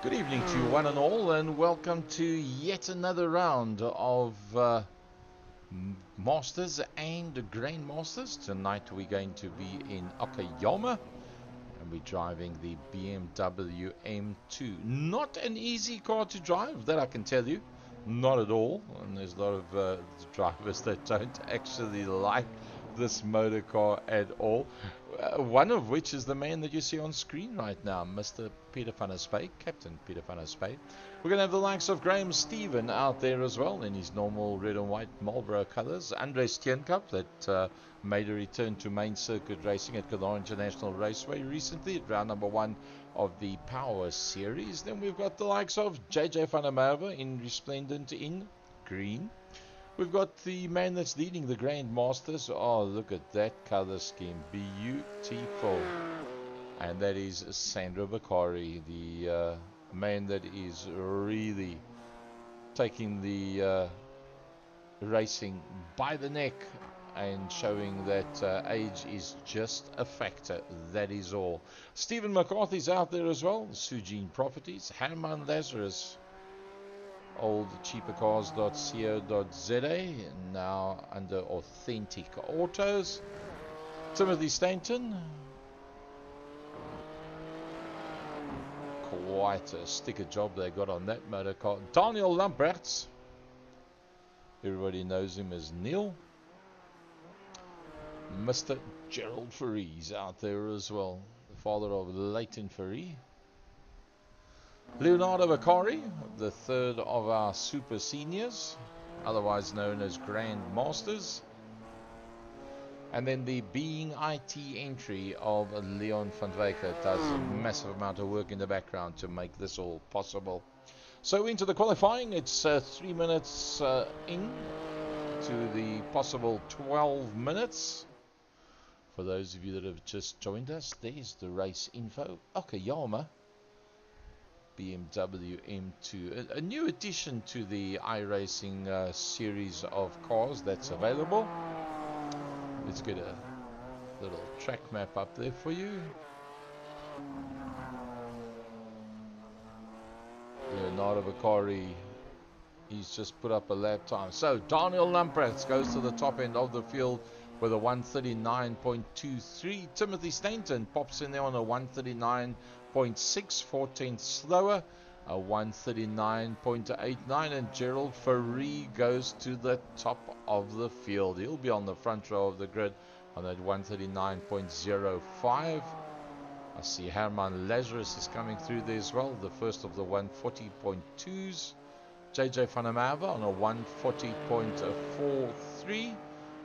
Good evening to one and all, and welcome to yet another round of Masters and Grandmasters. Tonight we're going to be in Okayama, and we're driving the BMW M2. Not an easy car to drive, that I can tell you. Not at all. And there's a lot of drivers that don't actually like this motor car at all. One of which is the man that you see on screen right now, Mr. Peter van der Spey, Captain Peter van der Spey. We're going to have the likes of Graham Stephen out there as well in his normal red and white Marlboro colours. Andre Steenkamp, that made a return to main circuit racing at Kildare International Raceway recently at round number 1 of the Power Series. Then we've got the likes of JJ van der Merwe in resplendent in green. We've got the man that's leading the Grand Masters. Oh, look at that colour scheme. Beautiful. And that is Sandro Bakari, the man that is really taking the racing by the neck and showing that age is just a factor. That is all. Stephen McCarthy's out there as well. Sujin Properties. Herman Lazarus. Old cheapercars.co.za, now under Authentic Autos. Timothy Stanton. Quite a sticker job they got on that motor car. Daniel Lamberts. Everybody knows him as Neil. Mr. Gerald Ferrie's out there as well. The father of Leighton Ferrie. Leonardo Bakari, the third of our super seniors, otherwise known as Grand Masters. And then the Being IT entry of Leon van Wyk does a massive amount of work in the background to make this all possible. So into the qualifying, it's 3 minutes in to the possible 12 minutes. For those of you that have just joined us, there's the race info. Okayama. BMW M2, a new addition to the iRacing series of cars that's available. Let's get a little track map up there for you. Leonardo Bakari, he's just put up a lap time. So Daniel Lamprecht goes to the top end of the field with a 139.23. Timothy Stanton pops in there on a 139.6, 4 tenths slower, a 139.89, and Gerald Ferrie goes to the top of the field. He'll be on the front row of the grid on that 139.05. I see Herman Lazarus is coming through there as well, the first of the 140.2s. JJ van der Merwe on a 140.43.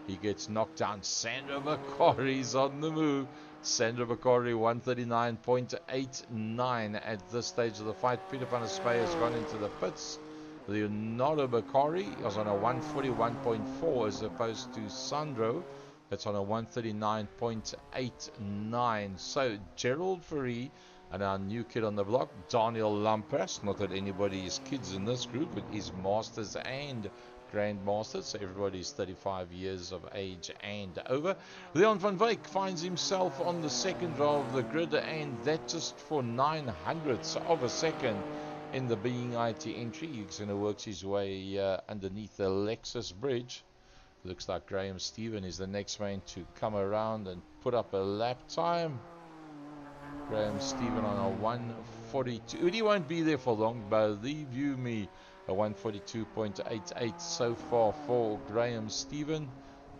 He gets knocked down. Sandro Bakari's on the move. Sandro Bakari 139.89 at this stage of the fight. Peter van der Spey has gone into the pits. Leonardo Bakari is on a 141.4 as opposed to Sandro. That's on a 139.89. So Gerald Ferrie and our new kid on the block, Daniel Lamprecht. Not that anybody is kids in this group, but is Masters and Grandmasters, so everybody is 35 years of age and over. Leon van Wyk finds himself on the second row of the grid, and that just for 900ths of a second in the Being IT entry. He's going to work his way underneath the Lexus bridge. Looks like Graham Stephen is the next man to come around and put up a lap time. Graham Stephen on a 142. He won't be there for long, believe you me. A 142.88 so far for Graham Stephen.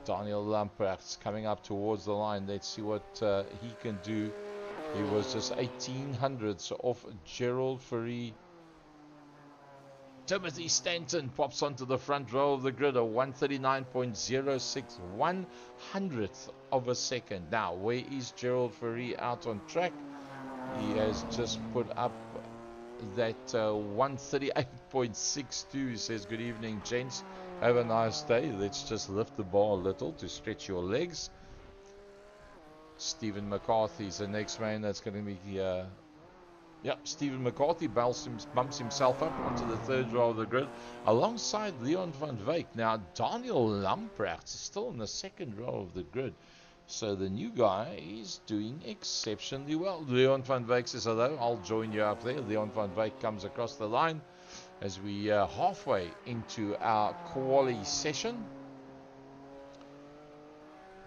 Daniel Lamprecht coming up towards the line. Let's see what he can do. He was just 1800ths off Gerald Ferrie. Timothy Stanton pops onto the front row of the grid, a 139.06, 100th of a second. Now, where is Gerald Ferrie out on track? He has just put up that 138.62. He says, good evening, gents. Have a nice day. Let's just lift the bar a little to stretch your legs. Stephen McCarthy is the next man that's going to be Stephen McCarthy bumps himself up onto the third row of the grid alongside Leon van Wyk. Now, Daniel Lamprecht is still in the second row of the grid. So the new guy is doing exceptionally well. Leon van Wyk says hello. I'll join you up there. Leon van Wyk comes across the line as we are halfway into our quali session.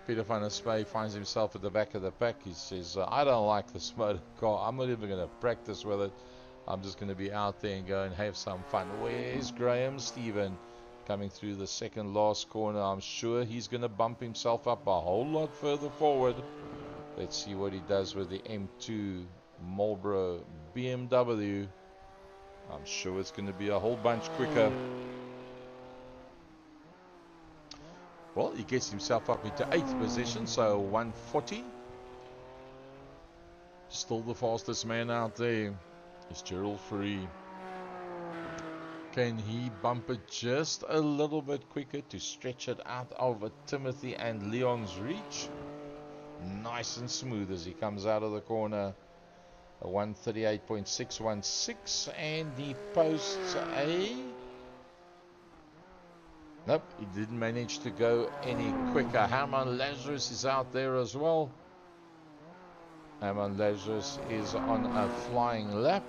Peter van der Spey finds himself at the back of the pack. He says, I don't like this motor car. I'm not even going to practice with it. I'm just going to be out there and go and have some fun. Where's Graham Stephen coming through the second last corner? I'm sure he's going to bump himself up a whole lot further forward. Let's see what he does with the M2 Marlboro BMW. I'm sure it's going to be a whole bunch quicker. Well, he gets himself up into 8th position, so 140. Still the fastest man out there is Gerald Free. Can he bump it just a little bit quicker to stretch it out over Timothy and Leon's reach? Nice and smooth as he comes out of the corner. A 138.616, and he posts a... Nope, he didn't manage to go any quicker. Herman Lazarus is out there as well. Herman Lazarus is on a flying lap.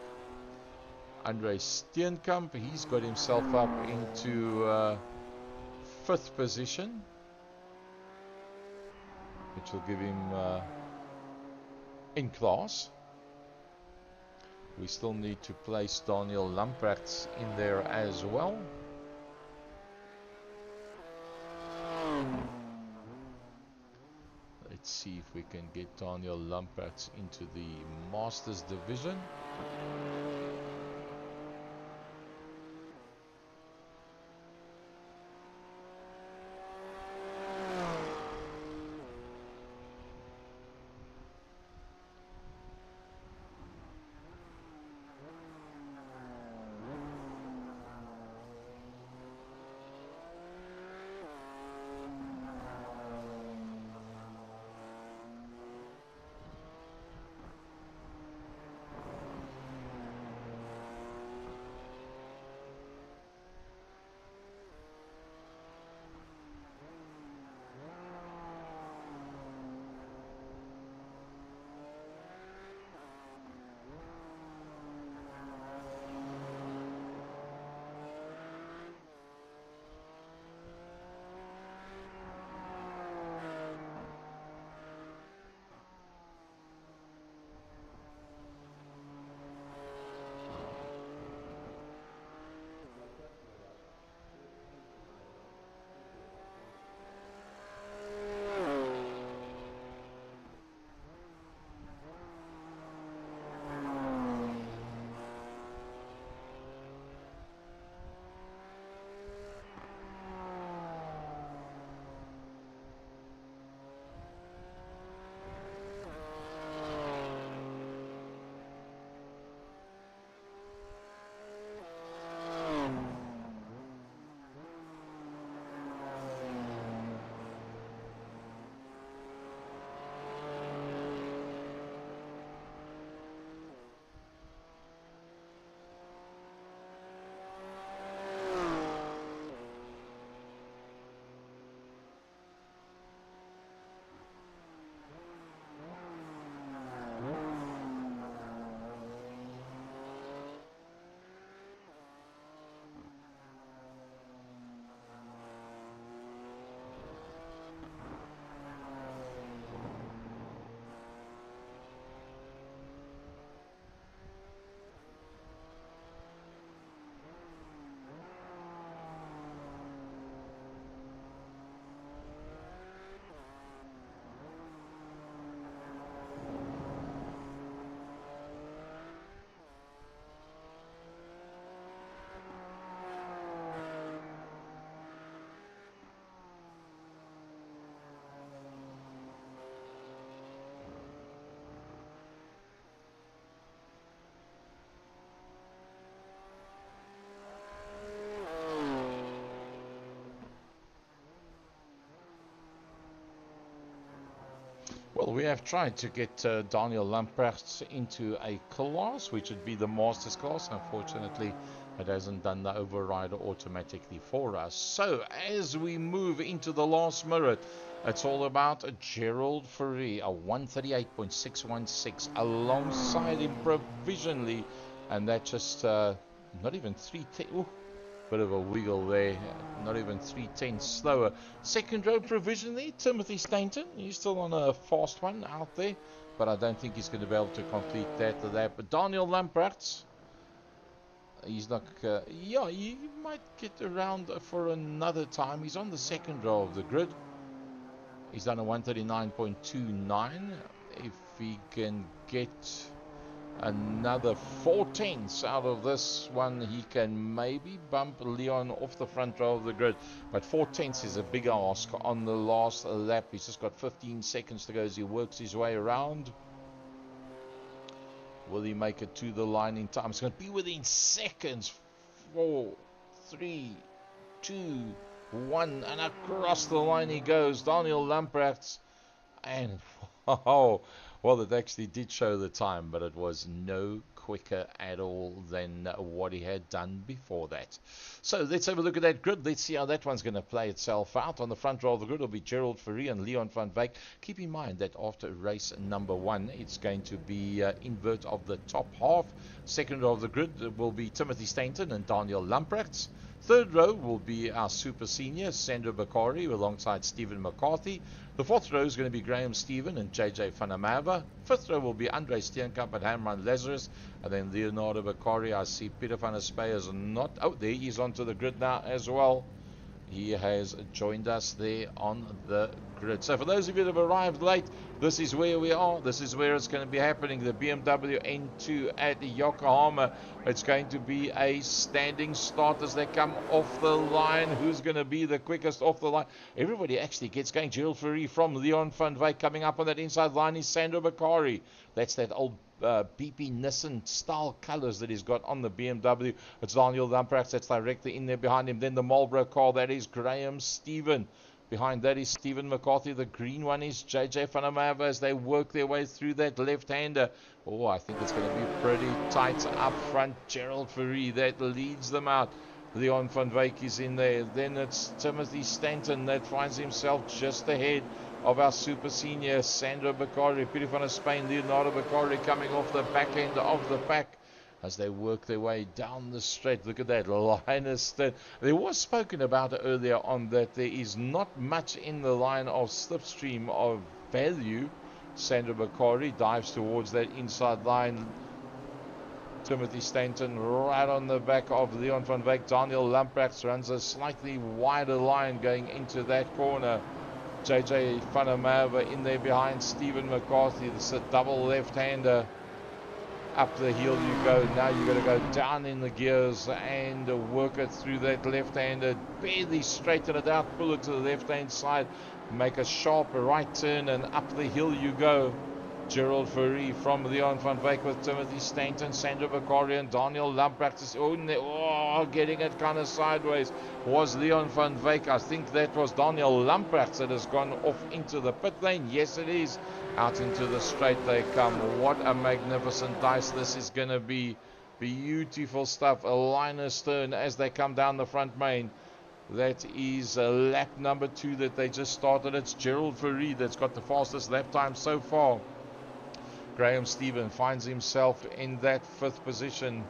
Andre Steenkamp, he's got himself up into 5th position, which will give him in class. We still need to place Daniel Lamprechts in there as well. Let's see if we can get Daniel Lamprechts into the Masters division. Well, we have tried to get Daniel Lamprechts into a class, which would be the Masters class. Unfortunately, It hasn't done the overrider automatically for us. So as we move into the last minute, it's all about Gerald Fourie, a 138.616 alongside him provisionally, and that just not even 310. Bit of a wiggle there, not even 310 slower. Second row provisionally, Timothy Stainton. He's still on a fast one out there, but I don't think he's going to be able to complete that or that. But Daniel Lamprecht, he's not, yeah, he might get around for another time. He's on the second row of the grid. He's done a 139.29. If he can get another 4/10 out of this one, he can maybe bump Leon off the front row of the grid. But 4/10 is a big ask on the last lap. He's just got 15 seconds to go as he works his way around. Will he make it to the line in time? It's going to be within seconds. 4, 3, 2, 1, and across the line he goes. Daniel Lamprecht, and oh, well, it actually did show the time, but it was no quicker at all than what he had done before that. So let's have a look at that grid. Let's see how that one's going to play itself out. On the front row of the grid will be Gerald Fourie and Leon van Wyk. Keep in mind that after race number 1, it's going to be invert of the top half. Second row of the grid will be Timothy Stainton and Daniel Lamprecht. Third row will be our super senior, Sandra Bakari, alongside Stephen McCarthy. The fourth row is going to be Graham Stephen and JJ van der Merwe. Fifth row will be Andre Steenkamp and Herman Lazarus. And then Leonardo Bakari. I see Peter van der Spey is not. Oh, there he is onto the grid now as well. He has joined us there on the grid. So for those of you that have arrived late, this is where we are. This is where it's going to be happening. The BMW N2 at Yokohama. It's going to be a standing start as they come off the line. Who's going to be the quickest off the line? Everybody actually gets going. Gerald Fourie from Leon van Wyk. Coming up on that inside line is Sandro Bakari. That's that old BP Nissan style colors that he's got on the BMW. It's Daniel Lamprecht that's directly in there behind him. Then the Marlboro car, that is Graham Stephen. Behind that is Stephen McCarthy. The green one is JJ van der Merwe as they work their way through that left-hander. Oh, I think it's going to be pretty tight up front. Gerald Fourie that leads them out. Leon van Wyk is in there. Then it's Timothy Stainton that finds himself just ahead of our super senior Sandro Bakari, Peter van der Spey, Leonardo Bakari coming off the back end of the pack as they work their way down the straight. Look at that line is thin. There was spoken about earlier on that there is not much in the line of slipstream of value. Sandro Bakari dives towards that inside line. Timothy Stainton right on the back of Leon van Wyk. Daniel Lamprecht runs a slightly wider line going into that corner. JJ van der Merwe in there behind Stephen McCarthy. This is a double left-hander. Up the hill you go. Now you've got to go down in the gears and work it through that left-hander. Barely straighten it out. Pull it to the left-hand side. Make a sharp right turn and up the hill you go. Gerald Fourie from Leon van Wyk with Timothy Stainton, Sandro Bakari and Daniel Lamprecht is getting it kind of sideways. Was Leon van Wyk? I think that was Daniel Lamprecht that has gone off into the pit lane. Yes, it is. Out into the straight they come. What a magnificent dice this is going to be. Beautiful stuff. A liner stern as they come down the front main. That is lap number 2 that they just started. It's Gerald Fourie that's got the fastest lap time so far. Graham Stephen finds himself in that 5th position.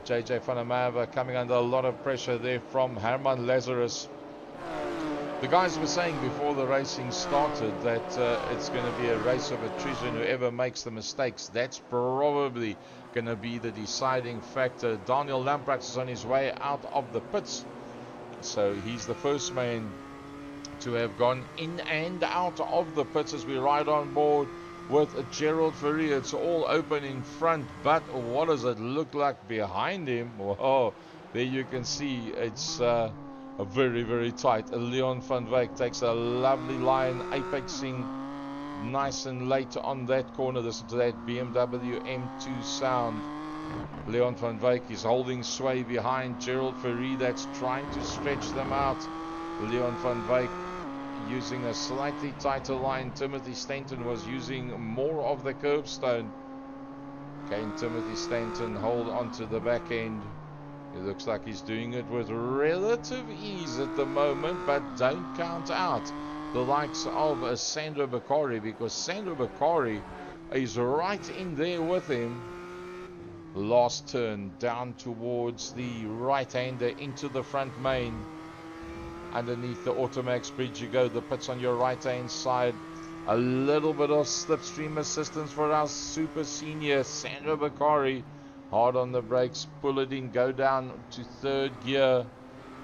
JJ van der Merwe coming under a lot of pressure there from Herman Lazarus. The guys were saying before the racing started that it's going to be a race of attrition. Whoever makes the mistakes, that's probably going to be the deciding factor. Daniel Lamprecht is on his way out of the pits. So he's the first man to have gone in and out of the pits as we ride on board with Gerald Fourie. It's all open in front, but what does it look like behind him? Oh, there you can see it's a very, very tight. Leon van Wyk takes a lovely line, apexing nice and late on that corner. Listen to that BMW M2 sound. Leon van Wyk is holding sway behind Gerald Fourie that's trying to stretch them out. Leon van Wyk using a slightly tighter line. Timothy Stainton was using more of the curbstone. Can Timothy Stanton hold onto the back end? It looks like he's doing it with relative ease at the moment, but don't count out the likes of Sandro Bakari, because Sandro Bakari is right in there with him. Last turn down towards the right-hander into the front main. Underneath the Automax bridge you go. The pits on your right-hand side. A little bit of slipstream assistance for our super senior Sandro Bakari. Hard on the brakes, pull it in, go down to third gear.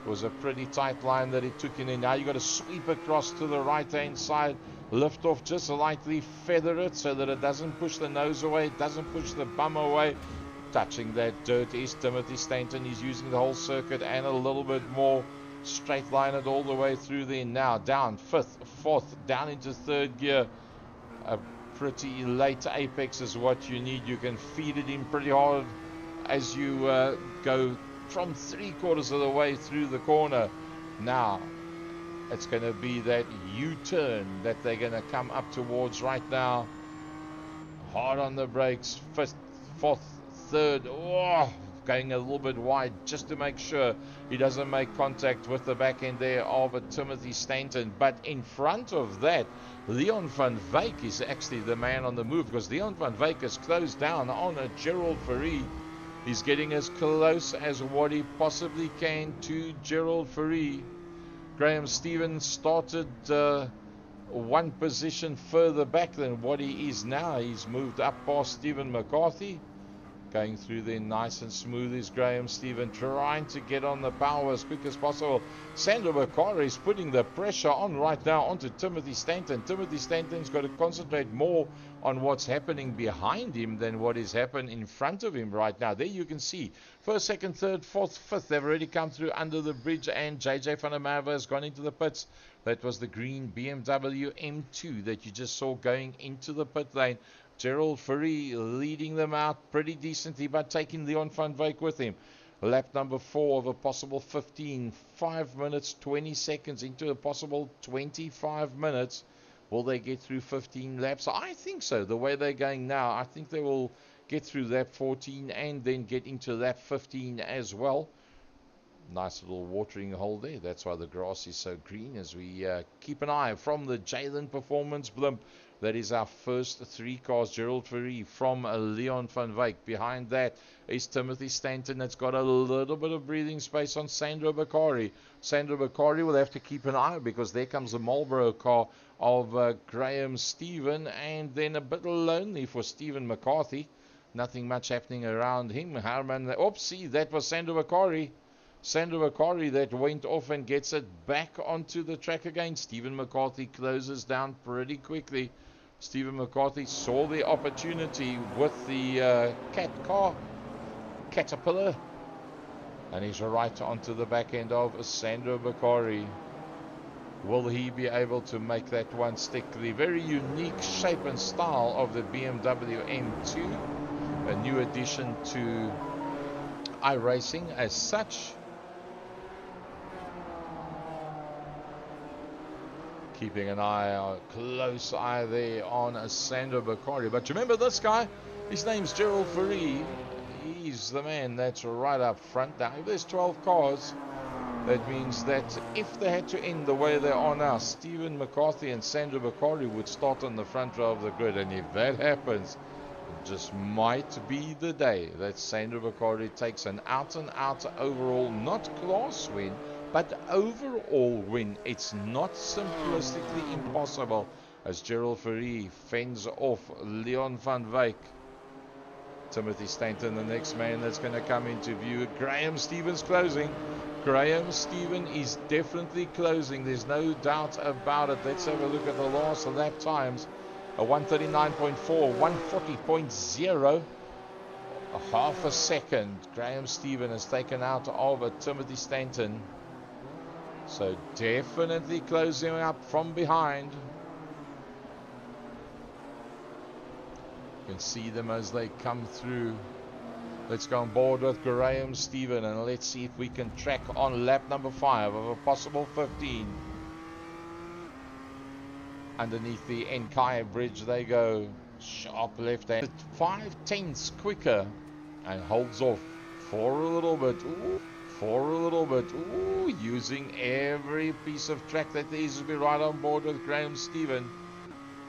It was a pretty tight line that he took in there. Now you've got to sweep across to the right-hand side. Lift off just lightly, feather it so that it doesn't push the nose away, it doesn't push the bum away. Touching that dirt is Timothy Stanton. He's using the whole circuit and a little bit more. Straight line it all the way through there. Now down fifth, fourth, down into third gear. A pretty late apex is what you need. You can feed it in pretty hard as you go from 3/4 of the way through the corner. Now it's going to be that U-turn that they're going to come up towards right now. Hard on the brakes. Fifth, fourth, third. Oh, going a little bit wide just to make sure he doesn't make contact with the back end there of Timothy Stanton. But in front of that, Leon van Wyk is actually the man on the move, because Leon van Wyk has closed down on a Gerald Fourie. He's getting as close as what he possibly can to Gerald Fourie. Graham Stevens started one position further back than what he is now. He's moved up past Stephen McCarthy. Going through there nice and smooth is Graham Stephen, trying to get on the power as quick as possible. Sandro Bakari is putting the pressure on right now onto Timothy Stanton. Timothy Stanton's got to concentrate more on what's happening behind him than what is happening in front of him right now. There you can see first, second, third, fourth, fifth. They've already come through under the bridge, and JJ van der Merwe has gone into the pits. That was the green BMW M2 that you just saw going into the pit lane. Gerald Fourie leading them out pretty decently, but taking Leon van Wyk with him. Lap number 4 of a possible 15. 5 minutes, 20 seconds into a possible 25 minutes. Will they get through 15 laps? I think so. The way they're going now, I think they will get through lap 14 and then get into lap 15 as well. Nice little watering hole there. That's why the grass is so green as we keep an eye from the Jalen Performance blimp. That is our first 3 cars. Gerald Fourie from Leon van Wyk. Behind that is Timothy Stanton. That's got a little bit of breathing space on Sandro Bakari. Sandro Bakari will have to keep an eye, because there comes the Marlboro car of Graham Stephen, and then a bit lonely for Stephen McCarthy. Nothing much happening around him. Herman, oopsie, that was Sandro Bakari. Sandro Bakari that went off and gets it back onto the track again. Stephen McCarthy closes down pretty quickly. Stephen McCarthy saw the opportunity with the Caterpillar, and he's right onto the back end of Sandro Bakari. Will he be able to make that one stick? The very unique shape and style of the BMW M2, a new addition to iRacing as such. Keeping an eye, a close eye there on Sandro Bakari. But remember this guy, his name's Gerald Fourie. He's the man that's right up front. Now, if there's 12 cars, that means that if they had to end the way they are now, Stephen McCarthy and Sandro Bakari would start on the front row of the grid. And if that happens, it just might be the day that Sandro Bakari takes an out-and-out overall, not class win, but overall win. It's not simplistically impossible, as Gerald Fourie fends off Leon van Wyk. Timothy Stanton, the next man that's going to come into view. Graham Stevens closing. Graham Stevens is definitely closing. There's no doubt about it. Let's have a look at the last lap times. A 139.4, 140.0. A half a second. Graham Stevens has taken out of Timothy Stanton. So definitely closing up from behind. You can see them as they come through. Let's go on board with Graham Stevens, and let's see if we can track on lap number 5 of a possible 15. Underneath the Nkaya bridge they go. Sharp left hand. 5/10 quicker. And holds off for a little bit. Ooh, for a little bit. Ooh, using every piece of track that there is to be right on board with Graham Stephen.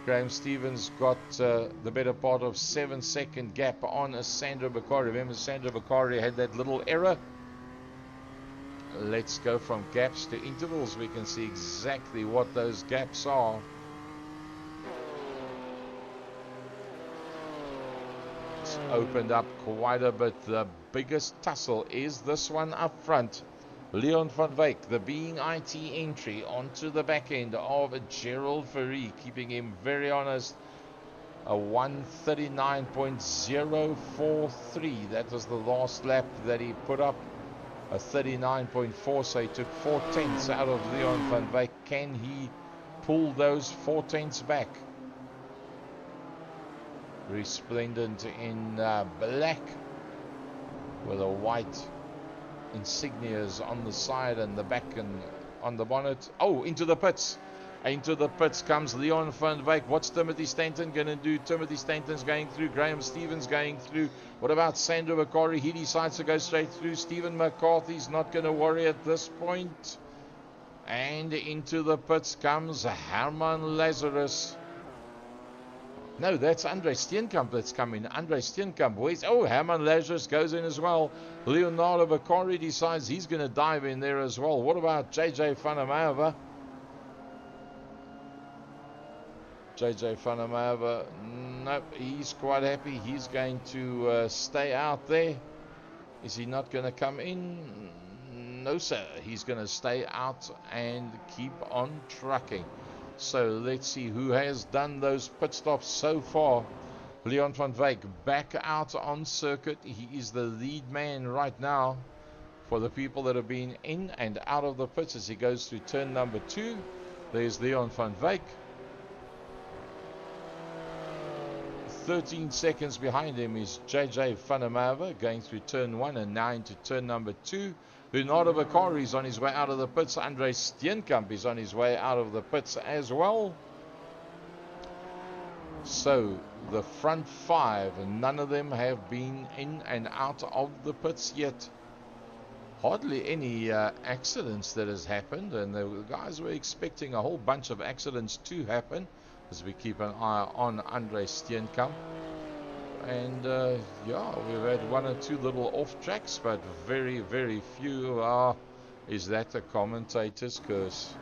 Graham Stevens got the better part of 7-second gap on Sandro Bakari. Remember, Sandro Bakari had that little error. Let's go from gaps to intervals. We can see exactly what those gaps are. It's opened up quite a bit. The biggest tussle is this one up front. Leon van Wyk, the being IT entry onto the back end of Gerald Verree, keeping him very honest. A 1:39.043. That was the last lap that he put up. A 39.4, so he took 4/10 out of Leon van Wyk. Can he pull those 4/10 back? Resplendent in black with a white insignias on the side and the back and on the bonnet. Oh, into the pits. Into the pits comes Leon van Wyk. What's Timothy Stanton going to do? Timothy Stanton's going through. Graham Stevens going through. What about Sandro Bakari? He decides to go straight through. Stephen McCarthy's not going to worry at this point. And into the pits comes Herman Lazarus. No, that's Andre Steenkamp that's coming. Andre Steenkamp. Herman Lazarus goes in as well. Leonardo Bakari decides he's going to dive in there as well. What about JJ van der Merwe? JJ van der Merwe, nope, he's quite happy. He's going to stay out there. Is he not going to come in? No, sir. He's going to stay out and keep on trucking. So let's see who has done those pit stops so far. Leon van Wyk back out on circuit. He is the lead man right now for the people that have been in and out of the pits as he goes through turn number 2. There's Leon van Wyk. 13 seconds behind him is JJ van der Merwe going through turn 1 and now into turn number 2. Leonardo Bakari is on his way out of the pits. Andre Steenkamp is on his way out of the pits as well. So the front 5, none of them have been in and out of the pits yet. Hardly any accidents that has happened, and the guys were expecting a whole bunch of accidents to happen as we keep an eye on Andre Steenkamp. And we've had 1 or 2 little off tracks, but very, very few. Is that a commentator's curse?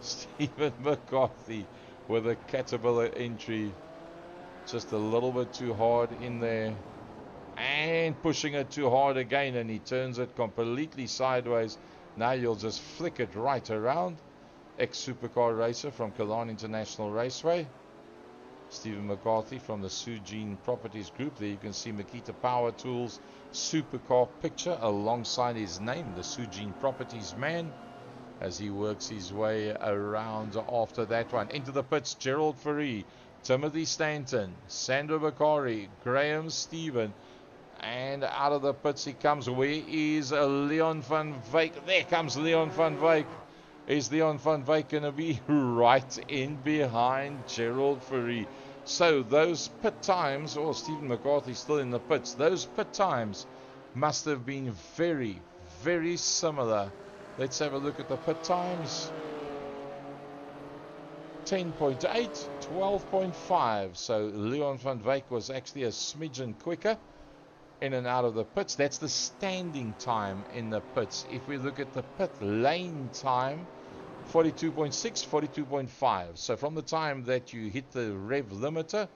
Stephen McCarthy with a Caterpillar entry, just a little bit too hard in there, and pushing it too hard again, and he turns it completely sideways. Now you'll just flick it right around. Ex-supercar racer from Killarney International Raceway, Stephen McCarthy from the Sujin Properties Group. There you can see Makita Power Tools supercar picture alongside his name, the Sujin Properties man, as he works his way around after that one. Into the pits, Gerald Verree, Timothy Stanton, Sandro Bakari, Graham Stephen, and out of the pits he comes. Where is Leon van Wyk? There comes Leon van Wyk. Is Leon van Wyk going to be right in behind Gerald Verree? So those pit times, Stephen McCarthy still in the pits, those pit times must have been very, very similar. Let's have a look at the pit times. 10.8, 12.5. So Leon van Wyk was actually a smidgen quicker in and out of the pits. That's the standing time in the pits. If we look at the pit lane time, 42.6, 42.5. So from the time that you hit the rev limiter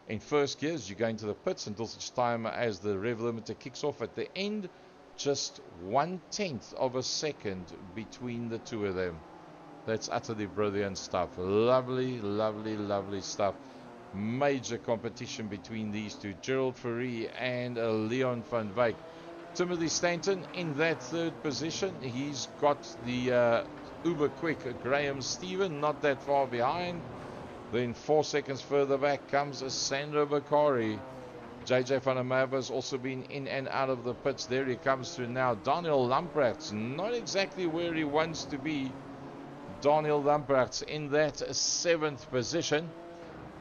in first gear, as you go into the pits, until such time as the rev limiter kicks off at the end, just 1/10 of a second between the two of them. That's utterly brilliant stuff. Lovely, lovely, lovely stuff. Major competition between these two, Gerald Verree and Leon van Wyk. Timothy Stanton in that 3rd position. He's got the uber quick Graham Stephen not that far behind. Then 4 seconds further back comes Sandro Bakari. JJ van der Merwe has also been in and out of the pits. There he comes through now. Daniel Lamprecht's not exactly where he wants to be. Daniel Lamprecht's in that 7th position.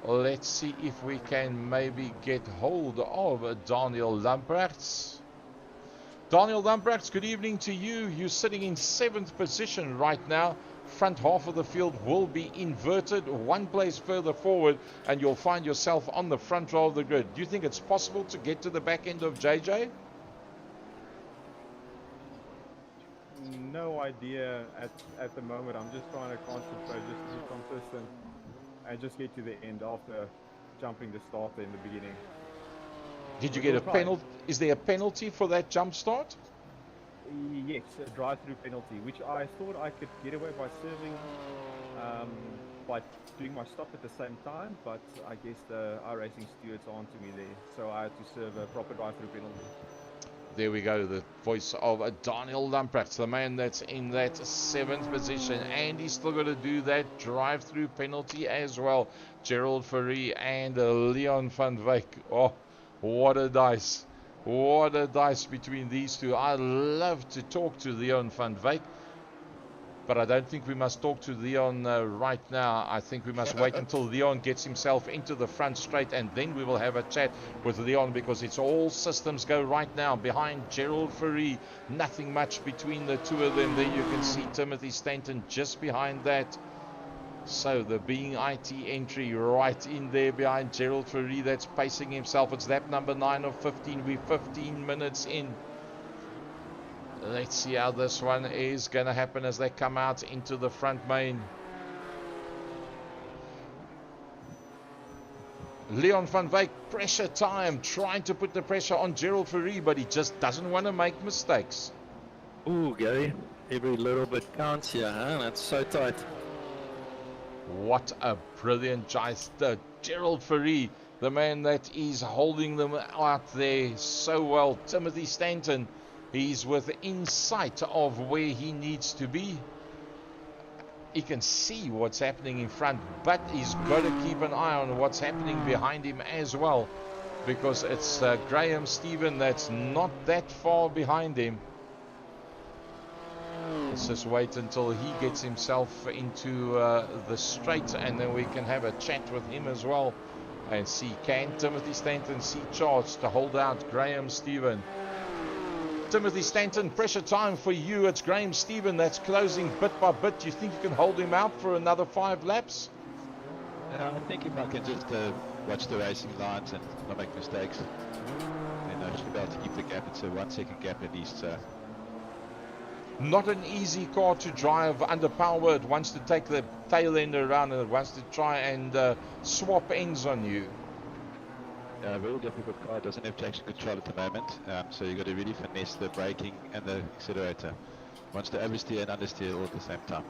Let's see if we can maybe get hold of Daniel Lamprechts. Daniel Lamprechts, good evening to you. You're sitting in 7th position right now. Front half of the field will be inverted one place further forward, and you'll find yourself on the front row of the grid. Do you think it's possible to get to the back end of JJ? No idea at the moment. I'm just trying to concentrate, just to be consistent, and just get to the end after jumping the starter in the beginning. Did you get a penalty? Is there a penalty for that jump start? Yes, a drive-through penalty, which I thought I could get away by serving, by doing my stop at the same time, but I guess the iRacing stewards aren't to me there, so I had to serve a proper drive-through penalty. There we go, the voice of Daniel Lamprechts, the man that's in that 7th position, and he's still got to do that drive-through penalty as well. Gerald Fourie and Leon van Wyk. Oh, what a dice. What a dice between these two. I love to talk to Leon van Wyk, but I don't think we must talk to Leon right now. I think we must wait until Leon gets himself into the front straight, and then we will have a chat with Leon, because it's all systems go right now behind Gerald Fourie. Nothing much between the two of them. There you can see Timothy Stanton just behind that. So the Being IT entry right in there behind Gerald Fourie, that's pacing himself. It's lap number 9 of 15. We're 15 minutes in. Let's see how this one is going to happen as they come out into the front main. Leon van Wyk, pressure time, trying to put the pressure on Gerald Fourie, but he just doesn't want to make mistakes. Ooh, Gary, every little bit counts here, huh? That's so tight. What a brilliant gesture. Gerald Fourie, the man that is holding them out there so well. Timothy Stanton, he's within sight of where he needs to be. He can see what's happening in front, but he's got to keep an eye on what's happening behind him as well, because it's Graham Stephen that's not that far behind him. Let's just wait until he gets himself into the straight, and then we can have a chat with him as well and see, can Timothy Stanton see charge to hold out Graham Stephen. Timothy Stanton, pressure time for you. It's Graham Stephen that's closing bit by bit. Do you think you can hold him out for another 5 laps? I think if I can just watch the racing lines and not make mistakes, then I should be able to keep the gap. It's a 1 second gap at least. Not an easy car to drive under power. It wants to take the tail end around, and it wants to try and swap ends on you. A real difficult car. It doesn't have traction control at the moment, so you've got to really finesse the braking and the accelerator. Wants to oversteer and understeer all at the same time.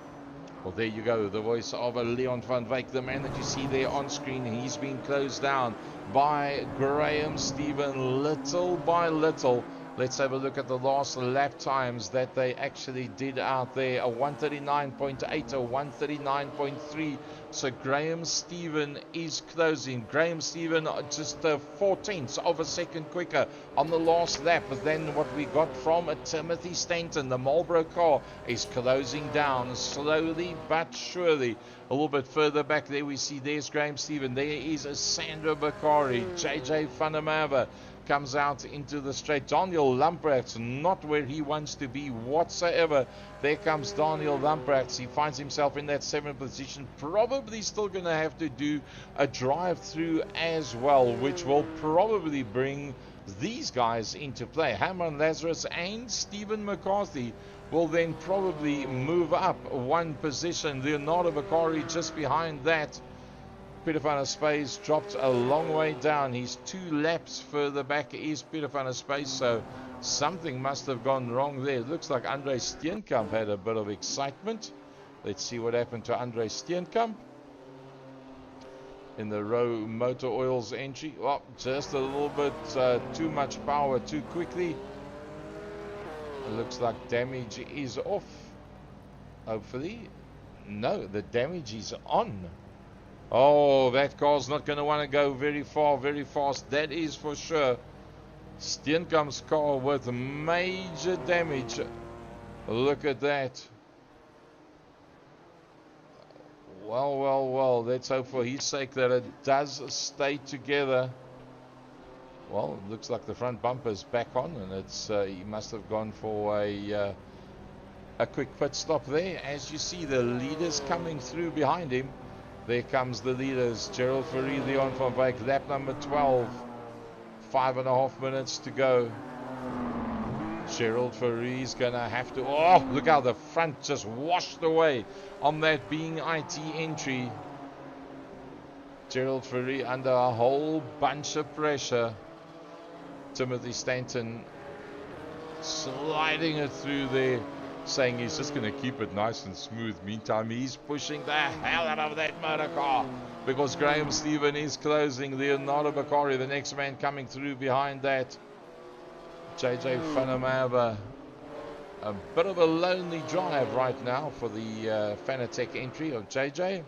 Well, there you go, the voice of Leon van Wyk, the man that you see there on screen. He's been closed down by Graham Stephen little by little. Let's have a look at the last lap times that they actually did out there. A 139.8, a 139.3. So Graham Stephen is closing. Graham Stephen just 4/10 of a second quicker on the last lap than what we got from Timothy Stanton. The Marlboro car is closing down slowly but surely. A little bit further back there we see there's Graham Stephen. There is Sandra Bakari. JJ van der Merwe comes out into the straight. Daniel Lamprechts not where he wants to be whatsoever. There comes Daniel Lamprechts. He finds himself in that 7th position, probably still going to have to do a drive through as well, which will probably bring these guys into play. Herman Lazarus and Stephen McCarthy will then probably move up 1 position. Leonardo Bakari just behind that. Peter van der Spaes dropped a long way down. He's 2 laps further back is Peter van der Spaes, so something must have gone wrong there. It looks like Andre Steenkamp had a bit of excitement. Let's see what happened to Andre Steenkamp in the Row Motor Oils entry. Well, just a little bit too much power too quickly. It looks like damage is off. Hopefully. No, the damage is on. Oh, that car's not going to want to go very far, very fast. That is for sure. Steenkamp's car with major damage. Look at that. Well, well, well. Let's hope for his sake that it does stay together. Well, it looks like the front bumper's back on, and it's he must have gone for a quick pit stop there. As you see, the leaders coming through behind him. There comes the leaders. Gerald Fourie, Leon van Wyk, lap number 12. 5.5 minutes to go. Gerald Faurie's gonna have to. Oh, look how the front just washed away on that being IT entry. Gerald Fourie under a whole bunch of pressure. Timothy Stanton sliding it through there, saying he's just going to keep it nice and smooth. Meantime, he's pushing the hell out of that motor car because Graham Stephen is closing. Leonardo Bakari, the next man coming through behind that. JJ Fanamava, a bit of a lonely drive right now for the Fanatec entry of JJ.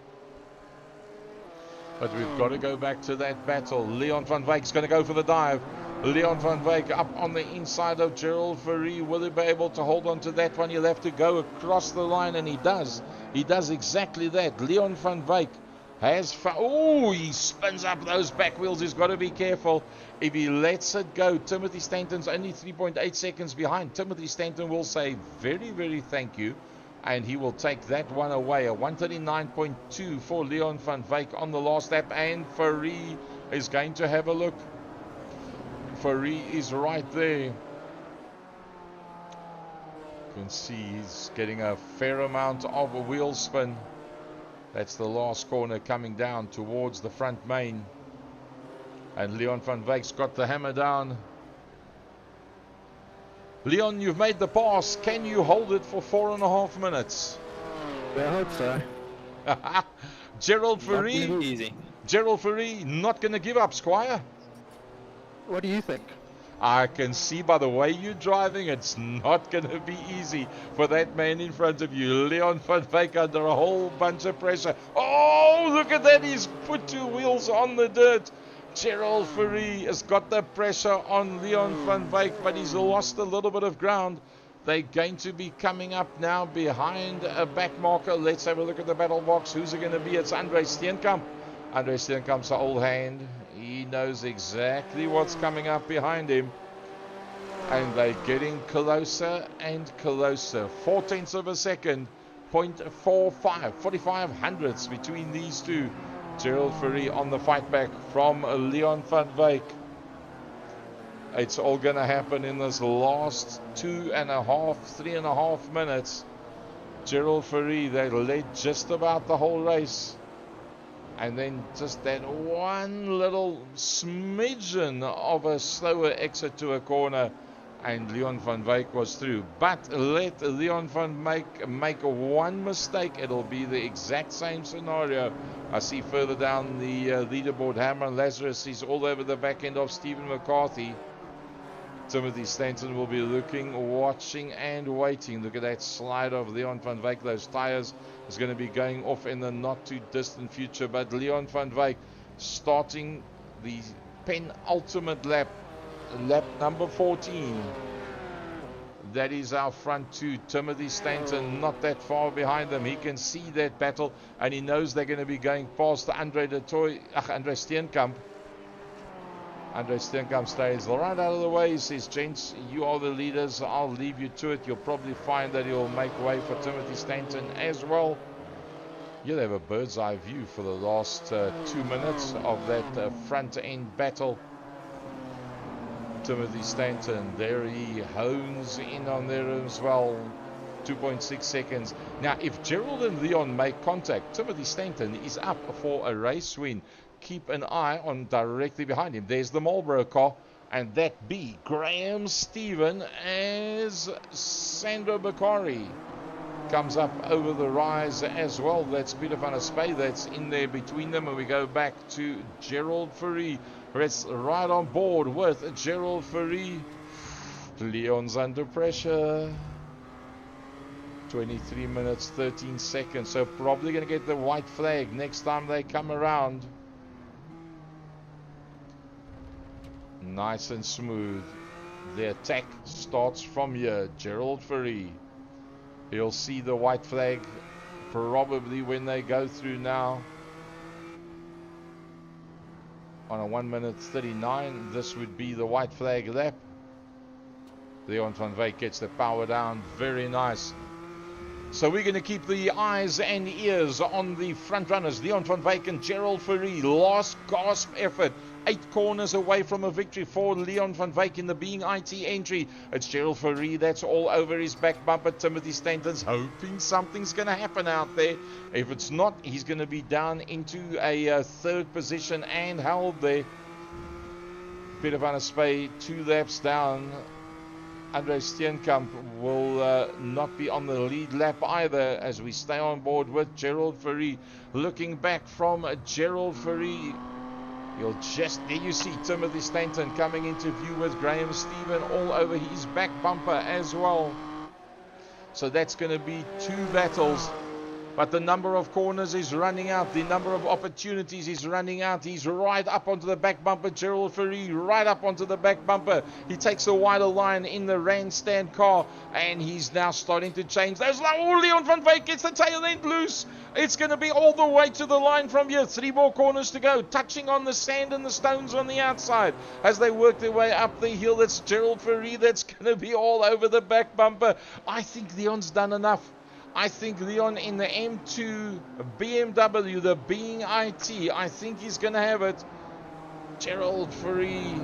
But we've got to go back to that battle. Leon van Wyk's going to go for the dive. Leon van Wyk up on the inside of Gerald Fourie. Will he be able to hold on to that one? He'll have to go across the line, and he does. He does exactly that. Leon van Wyk has... Oh, he spins up those back wheels. He's got to be careful. If he lets it go, Timothy Stanton's only 3.8 seconds behind. Timothy Stanton will say very, very thank you, and he will take that one away. A 139.2 for Leon van Wyk on the last lap, and Fourie is going to have a look. Fourie is right there. You can see he's getting a fair amount of a wheel spin. That's the last corner coming down towards the front main. And Leon van Wyk's got the hammer down. Leon, you've made the pass. Can you hold it for 4.5 minutes? I hope so. Gerald Not gonna be Fourie. easy. Gerald Fourie not going to give up, Squire. What do you think? I can see by the way you're driving, it's not going to be easy for that man in front of you. Leon van Wyk under a whole bunch of pressure. Oh, look at that. He's put two wheels on the dirt. Gerald Fourie has got the pressure on Leon van Wyk, but he's lost a little bit of ground. They're going to be coming up now behind a back marker. Let's have a look at the battle box. Who's it going to be? It's Andre Steenkamp. Andre Steenkamp's an old hand. He knows exactly what's coming up behind him. And they're getting closer and closer. 0.4 of a second. 0.45. 45 hundredths between these two. Gerald Fourie on the fight back from Leon van Wyk. It's all going to happen in this last 3.5 minutes. Gerald Fourie, they led just about the whole race. And then just that one little smidgen of a slower exit to a corner, and Leon van Wyk was through. But let Leon van Wyk make one mistake, it'll be the exact same scenario. I see further down the leaderboard, Hammer and Lazarus. He's all over the back end of Stephen McCarthy. Timothy Stanton will be looking, watching, and waiting. Look at that slide of Leon van Wyk. Those tires is going to be going off in the not too distant future. But Leon van Wyk starting the penultimate lap, lap number 14. That is our front two. Timothy Stanton not that far behind them. He can see that battle, and he knows they're going to be going past Andre Steenkamp. Andre Steenkamp stays right out of the way. He says, gents, you are the leaders. I'll leave you to it. You'll probably find that he'll make way for Timothy Stanton as well. You'll have a bird's eye view for the last 2 minutes of that front end battle. Timothy Stanton, there he hones in on there as well. 2.6 seconds. Now, if Gerald and Leon make contact, Timothy Stanton is up for a race win. Keep an eye on directly behind him. There's the Marlboro car, and that be Graham Stephen as Sandro Bakari comes up over the rise as well. That's Peter van der Spey that's in there between them, and we go back to Gerald Fourie. That's right on board with Gerald Fourie. Leon's under pressure. 23 minutes 13 seconds, so probably going to get the white flag next time they come around. Nice and smooth. The attack starts from here. Gerald Fourie. He'll see the white flag probably when they go through now on a 1 minute 39, this would be the white flag lap. Leon van Wyk gets the power down. Very nice. So we're going to keep the eyes and ears on the front runners. Leon van Wyk and Gerald Fourie. Last gasp effort. 8 corners away from a victory for Leon van Wyk in the Being IT entry. It's Gerald Fourie that's all over his back bumper. Timothy Stanton's hoping something's going to happen out there. If it's not, he's going to be down into a third position and held there. Peter van der Spey 2 laps down. Andre Steenkamp will not be on the lead lap either as we stay on board with Gerald Fourie. Looking back from Gerald Fourie, there you see Timothy Stanton coming into view with Graham Stephen all over his back bumper as well. So that's going to be 2 battles. But the number of corners is running out. The number of opportunities is running out. He's right up onto the back bumper. Gerald Fourie right up onto the back bumper. He takes a wider line in the Randstand car. And he's now starting to change. There's Leon van Wyk gets the tail end loose. It's going to be all the way to the line from here. 3 more corners to go. Touching on the sand and the stones on the outside. As they work their way up the hill, it's Gerald Fourie that's going to be all over the back bumper. I think Leon's done enough. I think Leon in the M2 BMW, the Being IT, I think he's going to have it. Gerald Fourie,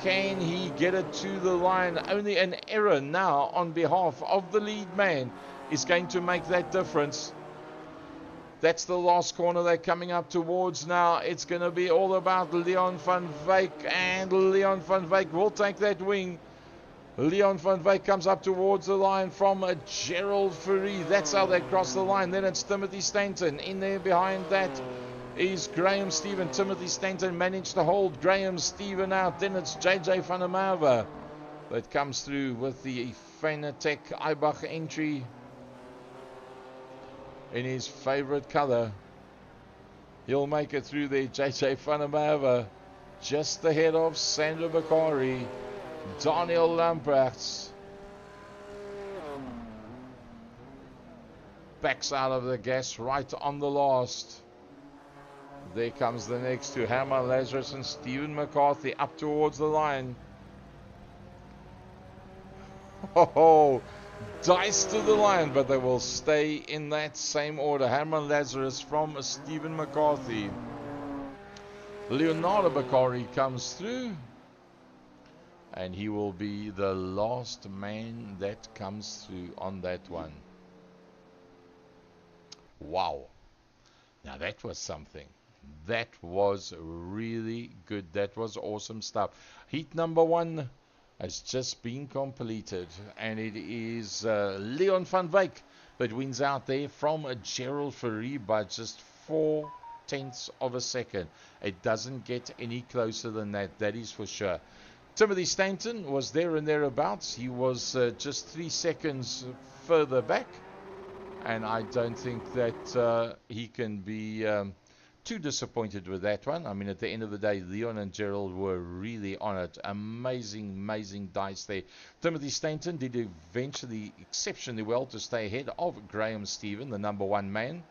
can he get it to the line? Only an error now on behalf of the lead man is going to make that difference. That's the last corner they're coming up towards now. It's going to be all about Leon van Wyk, and Leon van Wyk will take that wing. Leon van Wyk comes up towards the line from Gerald Fourie. That's how they cross the line. Then it's Timothy Stanton. In there behind that is Graham Stephen. Timothy Stanton managed to hold Graham Stephen out. Then it's JJ van der Merwe that comes through with the Fanatec Eibach entry in his favorite color. He'll make it through there. JJ van der Merwe just ahead of Sandra Bakari. Daniel Lamprechts backs out of the gas right on the last. There comes the next two, Herman Lazarus and Stephen McCarthy up towards the line. Oh, dice to the line, but they will stay in that same order. Herman Lazarus from Stephen McCarthy. Leonardo Bakari comes through. And he will be the last man that comes through on that one. Wow. Now that was something. That was really good. That was awesome stuff. Heat number 1 has just been completed. And it is Leon van Wyk that wins out there from Gerald Fourie by just 0.4 of a second. It doesn't get any closer than that. That is for sure. Timothy Stanton was there and thereabouts. He was just 3 seconds further back. And I don't think that he can be too disappointed with that one. I mean, at the end of the day, Leon and Gerald were really on it. Amazing, amazing dice there. Timothy Stanton did eventually exceptionally well to stay ahead of Graham Stephen, the number 1 man.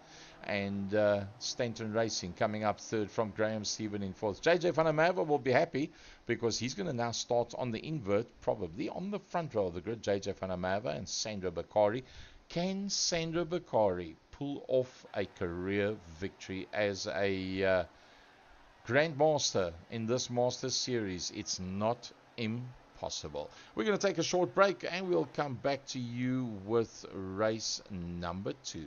And Stanton Racing coming up third from Graham Stephen in fourth. JJ van der Merwe will be happy because he's going to now start on the invert, probably on the front row of the grid. JJ van der Merwe and Sandra Bakari. Can Sandra Bakari pull off a career victory as a Grandmaster in this Masters Series? It's not impossible. We're going to take a short break and we'll come back to you with race number 2.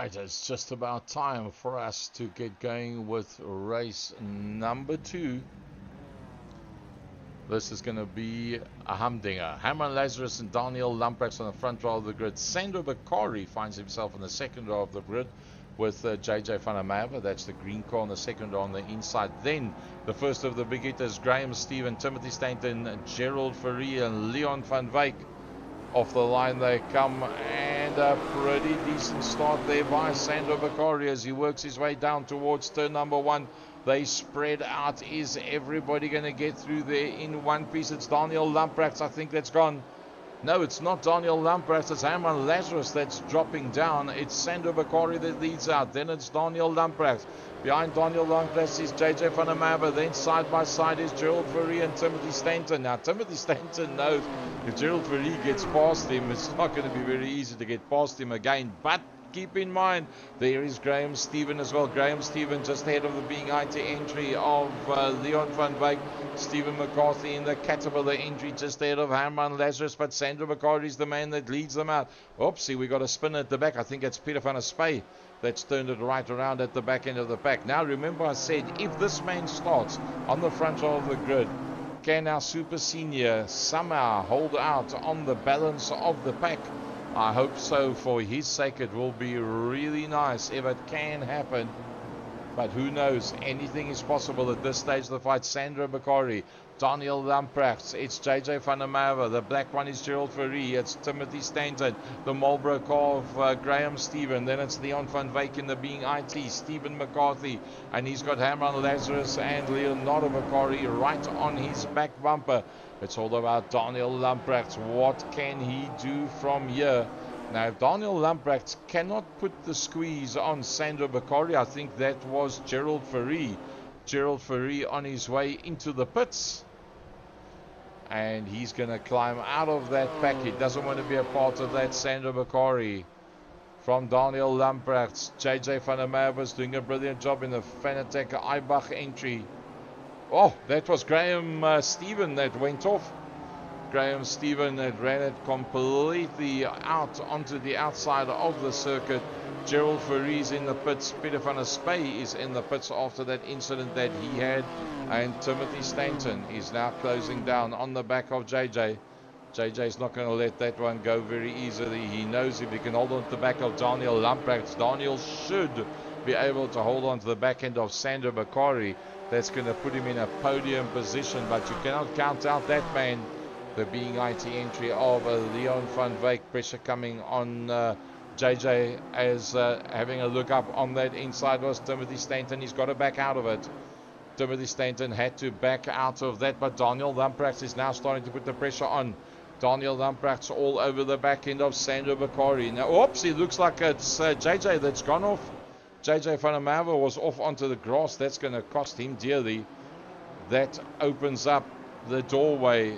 Right, it's just about time for us to get going with race number 2. This is going to be a humdinger. Herman Lazarus and Daniel Lamprecht on the front row of the grid. Sandro Bakari finds himself in the second row of the grid with JJ van der Merwe. That's the green car on the second row on the inside. Then the first of the big hitters, Graham Stephen, Timothy Stainton, Gerald Fourie and Leon van Wyk. Off the line they come, and a pretty decent start there by Sandro Bakari as he works his way down towards turn number 1. They spread out. Is everybody going to get through there in one piece? It's Daniel Lamprecht, I think that's gone. No, it's not Daniel Lamprecht, it's Herman Lazarus that's dropping down. It's Sandro Bakari that leads out. Then it's Daniel Lamprecht. Behind Daniel Lamprecht is JJ van der Merwe. Then side by side is Gerald Fourie and Timothy Stainton. Now, Timothy Stainton knows if Gerald Fourie gets past him, it's not going to be very easy to get past him again. But keep in mind, there is Graham Stephen as well. Graham Stephen just ahead of the being IT entry of Leon van Wyk. Stephen McCarthy in the Caterpillar entry just ahead of Herman Lazarus. But Sandro Bakari is the man that leads them out. Oopsie, we got a spin at the back. I think it's Peter van der Spey that's turned it right around at the back end of the pack. Now remember I said, if this man starts on the front row of the grid, can our super senior somehow hold out on the balance of the pack? I hope so. For his sake it will be really nice if it can happen, but who knows, anything is possible at this stage of the fight. Sandro Bakari, Daniel Lamprecht, it's JJ van der Merwe, the black one is Gerald Fourie, it's Timothy Stainton, the Marlboro car of Graham Stephen, then it's Leon van Wyk in the being IT, Stephen McCarthy, and he's got Herman Lazarus and Leonardo Bakari right on his back bumper. It's all about Daniel Lamprecht. What can he do from here? Now, if Daniel Lamprecht cannot put the squeeze on Sandro Bakari, I think that was Gerald Fourie. Gerald Fourie on his way into the pits. And he's going to climb out of that pack. He doesn't want to be a part of that. Sandro Bakari from Daniel Lamprecht. JJ van der Merwe is doing a brilliant job in the Fanatec Eibach entry. Oh, that was Graham Stephen that went off. Graham Stephen that ran it completely out onto the outside of the circuit. Gerald Fourie is in the pits. Peter van der Spey is in the pits after that incident that he had. And Timothy Stainton is now closing down on the back of JJ. JJ is not going to let that one go very easily. He knows if he can hold on to the back of Daniel Lamprecht, Daniel should be able to hold on to the back end of Sandro Bakari. That's going to put him in a podium position, but you cannot count out that man. The being IT entry of Leon van Wyk. Pressure coming on JJ as having a look up on that inside was Timothy Stainton. He's got to back out of it. Timothy Stainton had to back out of that, but Daniel Lamprecht is now starting to put the pressure on. Daniel Lamprecht's all over the back end of Sandro Bakari. Now, oops, it looks like it's JJ that's gone off. JJ van der Merwe was off onto the grass. That's going to cost him dearly. That opens up the doorway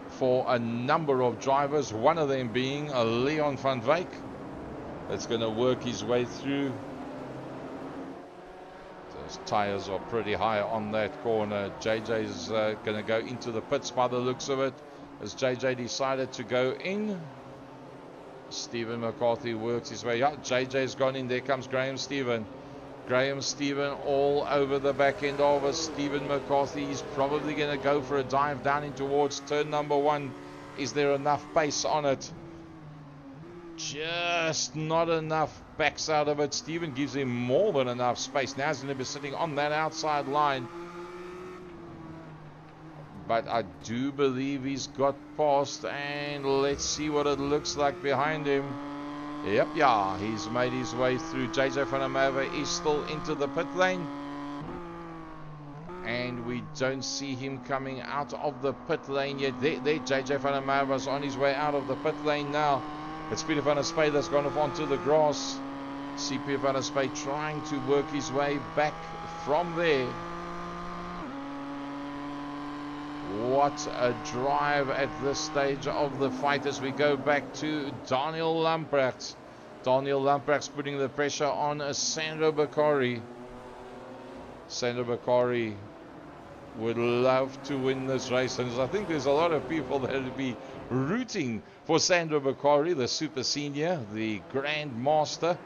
for a number of drivers, one of them being Leon van Wyk. That's going to work his way through. Those tires are pretty high on that corner. JJ's going to go into the pits by the looks of it, as JJ decided to go in. Stephen McCarthy works his way up. JJ's gone in. There comes Graham Stephen. Graham Stephen all over the back end of us. Stephen McCarthy is probably going to go for a dive down in towards turn number 1. Is there enough pace on it? Just not enough. Backs out of it. Stephen gives him more than enough space. Now he's going to be sitting on that outside line. But I do believe he's got past, and let's see what it looks like behind him. Yep, yeah, he's made his way through. JJ van der Merwe is still into the pit lane, and we don't see him coming out of the pit lane yet. There JJ van der Merwe is on his way out of the pit lane now. It's Peter van der Spey that's gone off onto the grass. See Peter van der Spey trying to work his way back from there. What a drive at this stage of the fight as we go back to Daniel Lamprecht. Daniel Lamprecht's putting the pressure on Sandro Bakari. Sandro Bakari would love to win this race, and I think there's a lot of people that would be rooting for Sandro Bakari, the super senior, the Grand Master,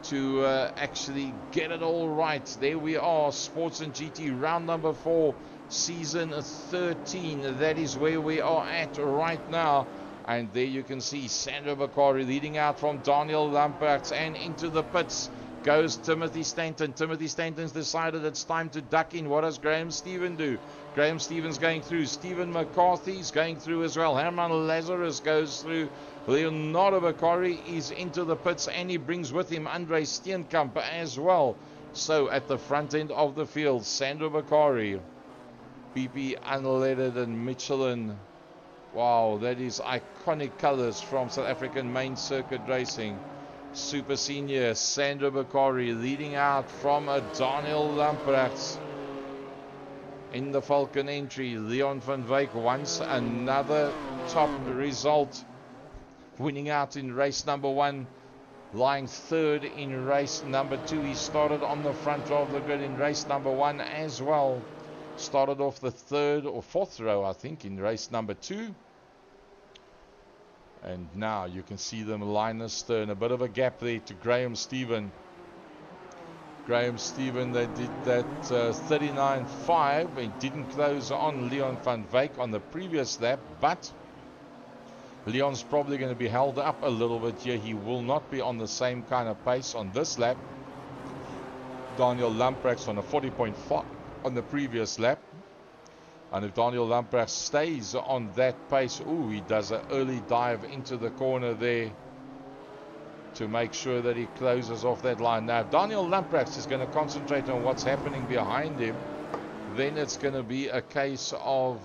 to actually get it all right. There we are, Sports and GT round number 4, season 13. That is where we are at right now. And there you can see Sandro Bakari leading out from Daniel Lamperts, and into the pits goes Timothy Stanton. Timothy Stanton's decided it's time to duck in. What does Graham Stephen do? Graham Stephen's going through. Stephen McCarthy's going through as well. Herman Lazarus goes through. Leonardo Bakari is into the pits, and he brings with him Andre Steenkamp as well. So at the front end of the field, Sandro Bakari, BP Unleaded and Michelin. Wow, that is iconic colors from South African main circuit racing. Super senior Sandro Bakari leading out from a Daniel Lamprecht. In the Falcon entry, Leon van Wyk wants another top result, winning out in race number 1, lying third in race number 2. He started on the front row of the grid in race number 1 as well. Started off the 3rd or 4th row, I think, in race number 2. And now you can see them line astern. A bit of a gap there to Graham Stephen. Graham Stephen, they did that 39.5. He didn't close on Leon van Wyk on the previous lap, but Leon's probably going to be held up a little bit here. He will not be on the same kind of pace on this lap. Daniel Lamprecht on a 40.5 on the previous lap. And if Daniel Lamprecht stays on that pace, he does an early dive into the corner there to make sure that he closes off that line. Now, if Daniel Lamprecht is going to concentrate on what's happening behind him, then it's going to be a case of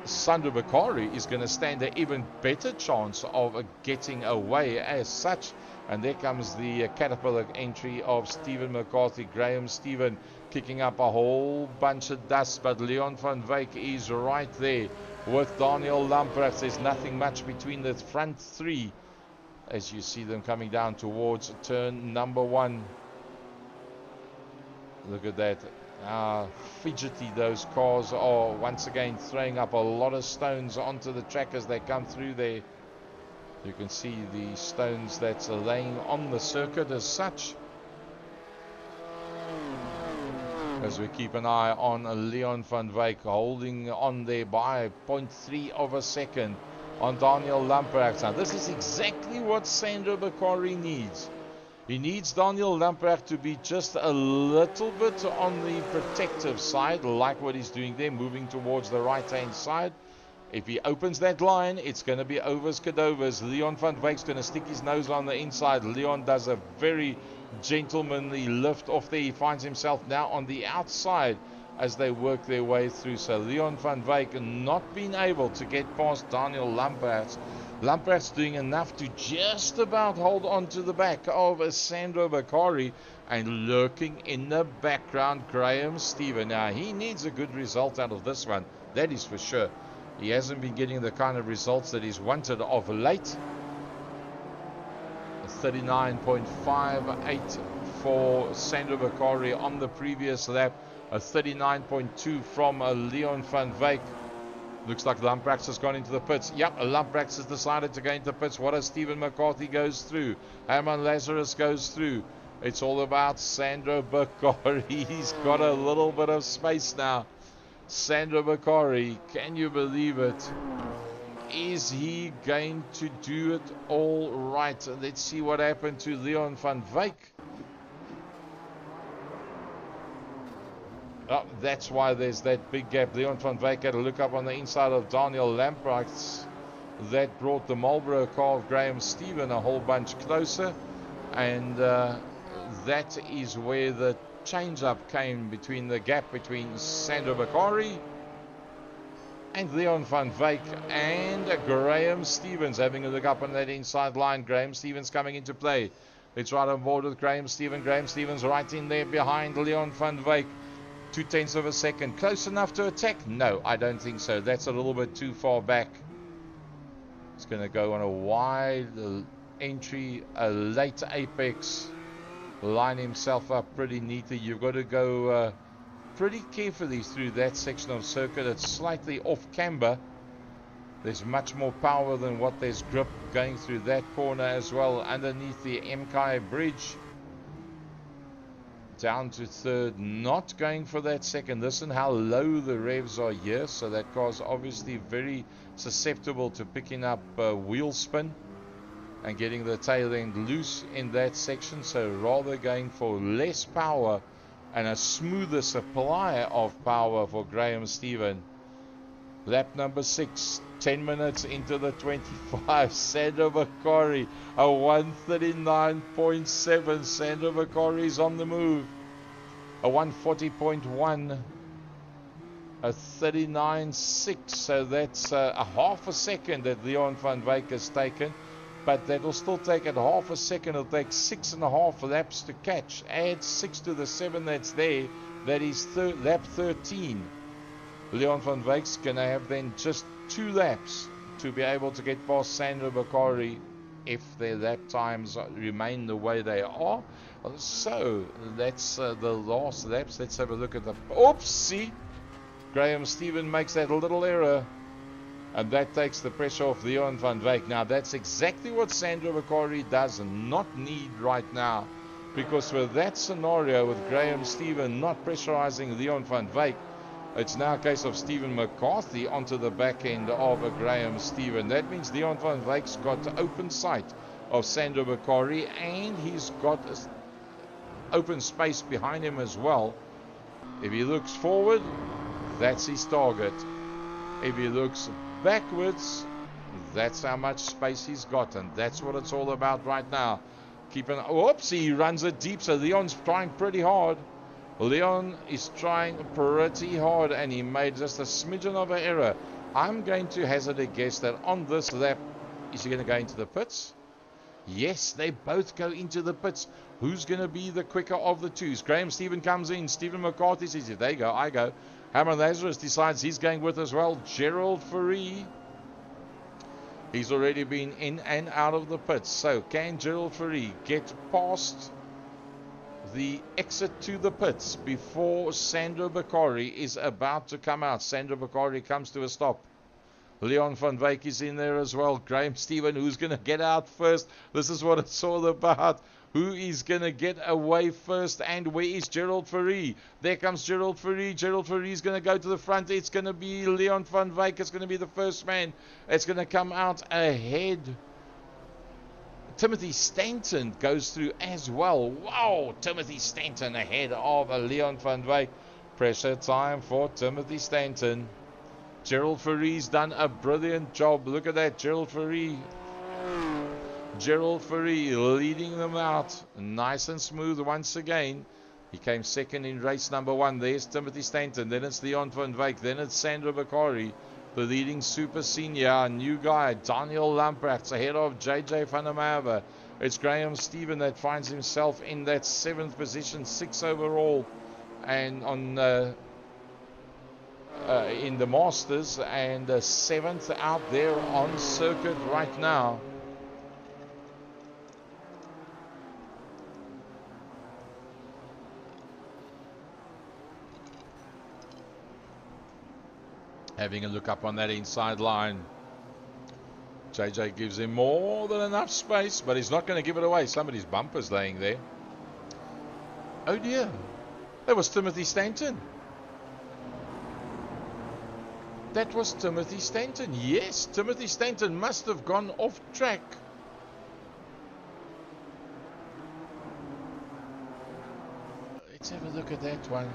Sandro Bakari is going to stand an even better chance of getting away as such. And there comes the Caterpillar entry of Stephen McCarthy. Graham Stephen kicking up a whole bunch of dust, but Leon van Wyk is right there with Daniel Lamprecht. There's nothing much between the front 3 as you see them coming down towards turn number 1. Look at that. Fidgety those cars are, once again throwing up a lot of stones onto the track as they come through there. You can see the stones that's laying on the circuit as such. As we keep an eye on Leon van Wyk holding on there by 0.3 of a second on Daniel Lamprecht. Now this is exactly what Sandro Bakari needs. He needs Daniel Lamprecht to be just a little bit on the protective side, like what he's doing there, moving towards the right hand side. If he opens that line, it's going to be overs cadovers. Leon van Wyk's going to stick his nose on the inside. Leon does a very gentlemanly lift off there. He finds himself now on the outside as they work their way through. So Leon van Wyk not being able to get past Daniel Lamprecht. Lamprecht's doing enough to just about hold on to the back of Sandro Bakari, and lurking in the background, Graham Stephen. Now he needs a good result out of this one, that is for sure. He hasn't been getting the kind of results that he's wanted of late. 39.58 for Sandro Bakari on the previous lap. A 39.2 from Leon van Wyk. Looks like Lamprecht has gone into the pits. Yep, Lamprecht has decided to go into the pits. What as Stephen McCarthy goes through. Herman Lazarus goes through. It's all about Sandro Bakari. He's got a little bit of space now. Sandro Bakari, can you believe it? Is he going to do it all right? Let's see what happened to Leon van Wyk. Oh, that's why there's that big gap. Leon van Wyk had a look up on the inside of Daniel Lamprecht. That brought the Marlboro car of Graham Stephen a whole bunch closer. And that is where the change-up came between the gap between Sandro Bakari and Leon van Wyk and Graham Stevens. Having a look up on that inside line. Graham Stevens coming into play. Let's ride on board with Graham Stevens. Graham Stevens right in there behind Leon van Wyk. 0.2 of a second. Close enough to attack? No, I don't think so. That's a little bit too far back. It's going to go on a wide entry, a late apex. Line himself up pretty neatly. You've got to go pretty carefully through that section of circuit. It's slightly off camber. There's much more power than what there's grip going through that corner as well, underneath the MKI bridge. Down to third, not going for that second. Listen how low the revs are here, so that car's obviously very susceptible to picking up wheel spin and getting the tail end loose in that section, so rather going for less power and a smoother supply of power for Graham Stephen. Lap number 6, 10 minutes into the 25. Sandro Bakari, a 139.7. Sandro Bakari is on the move. A 140.1. A 39.6. So that's a half a second that Leon van Wyk has taken. But that will still take it half a second. It'll take 6.5 laps to catch. Add 6 to the 7 that's there. That is lap 13. Leon van Wyk's going to have then just 2 laps to be able to get past Sandro Bakari if their lap times remain the way they are. So that's the last laps. Let's have a look at the... Oopsie! Graham Stephen makes that little error. And that takes the pressure off Leon van Wyk. Now that's exactly what Sandro Bakari does not need right now. Because with that scenario with Graham Stephen not pressurizing Leon van Wyk, it's now a case of Stephen McCarthy onto the back end of a Graham Stephen. That means Leon van Wyk's got open sight of Sandro Bakari, and he's got open space behind him as well. If he looks forward, that's his target. If he looks backwards, that's how much space he's got, and that's what it's all about right now. Keep an... Oops, he runs it deep, so Leon's trying pretty hard. Leon is trying pretty hard, and he made just a smidgen of an error. I'm going to hazard a guess that on this lap, is he going to go into the pits? Yes, they both go into the pits. Who's going to be the quicker of the twos? Graham Stephen comes in. Stephen McCarthy says, if they go, I go. Herman Lazarus decides he's going with as well. Gerald Fourie. He's already been in and out of the pits. So can Gerald Fourie get past the exit to the pits before Sandro Bakari is about to come out? Sandro Bakari comes to a stop. Leon van Wyk is in there as well. Graham Stephen, who's going to get out first? This is what it's all about. Who is going to get away first, and where is Gerald Fourie? There comes Gerald Fourie. Gerald Fourie is going to go to the front. It's going to be Leon van Wyk. It's going to be the first man. It's going to come out ahead. Timothy Stanton goes through as well. Wow, Timothy Stanton ahead of Leon van Wyk. Pressure time for Timothy Stanton. Gerald Fourie's done a brilliant job. Look at that, Gerald Fourie. Gerald Fourie leading them out. Nice and smooth once again. He came second in race number 1. There's Timothy Stanton. Then it's Leon van Wyk. Then it's Sandro Bakari. The leading super senior, new guy, Daniel Lamprecht, ahead of JJ van der Merwe. It's Graham Stephen that finds himself in that 7th position, 6 overall, and on in the Masters, and 7th out there on circuit right now. Having a look up on that inside line. JJ gives him more than enough space, but he's not going to give it away. Somebody's bumper's laying there. Oh dear. That was Timothy Stanton. That was Timothy Stanton. Yes, Timothy Stanton must have gone off track. Let's have a look at that one.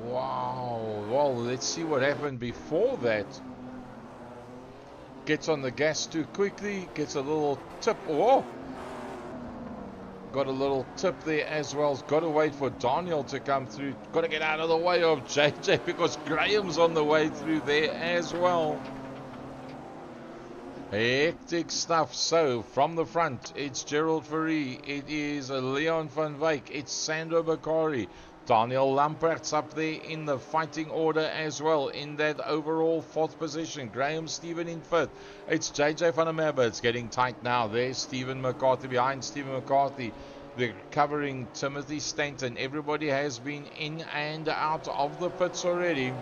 Wow. Well, let's see what happened before that. Gets on the gas too quickly. Gets a little tip. Whoa. Got a little tip there as well. Got to wait for Daniel to come through. Got to get out of the way of JJ because Graham's on the way through there as well. Hectic stuff. So from the front, it's Gerald Fourie. It is Leon van Wyk. It's Sandro Bakari. Daniel Lamprecht's up there in the fighting order as well in that overall 4th position. Graham Stephen in 5th. It's JJ van der Merwe. It's getting tight now. There's Stephen McCarthy behind Stephen McCarthy. They're covering Timothy Stanton. Everybody has been in and out of the pits already.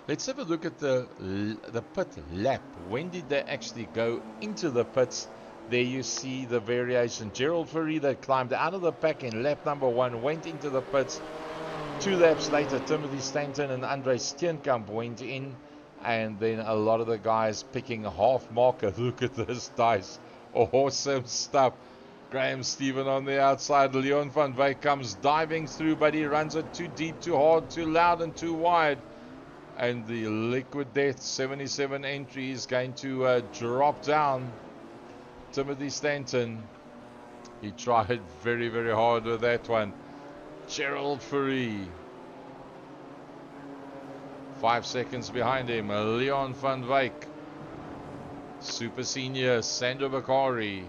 Let's have a look at the pit lap. When did they actually go into the pits? There you see the variation. Gerald Fourie, that climbed out of the pack in lap number 1, went into the pits. 2 laps later, Timothy Stanton and Andre Steenkamp went in. And then a lot of the guys picking a half marker. Look at this dice. Awesome stuff. Graham Stephen on the outside. Leon van Wyk comes diving through, but he runs it too deep, too hard, too loud, and too wide. And the Liquid Death 77 entry is going to drop down. Timothy Stanton, he tried very, very hard with that one. Gerald Fourie, 5 seconds behind him. Leon van Wyk, Super Senior Sandro Bakari,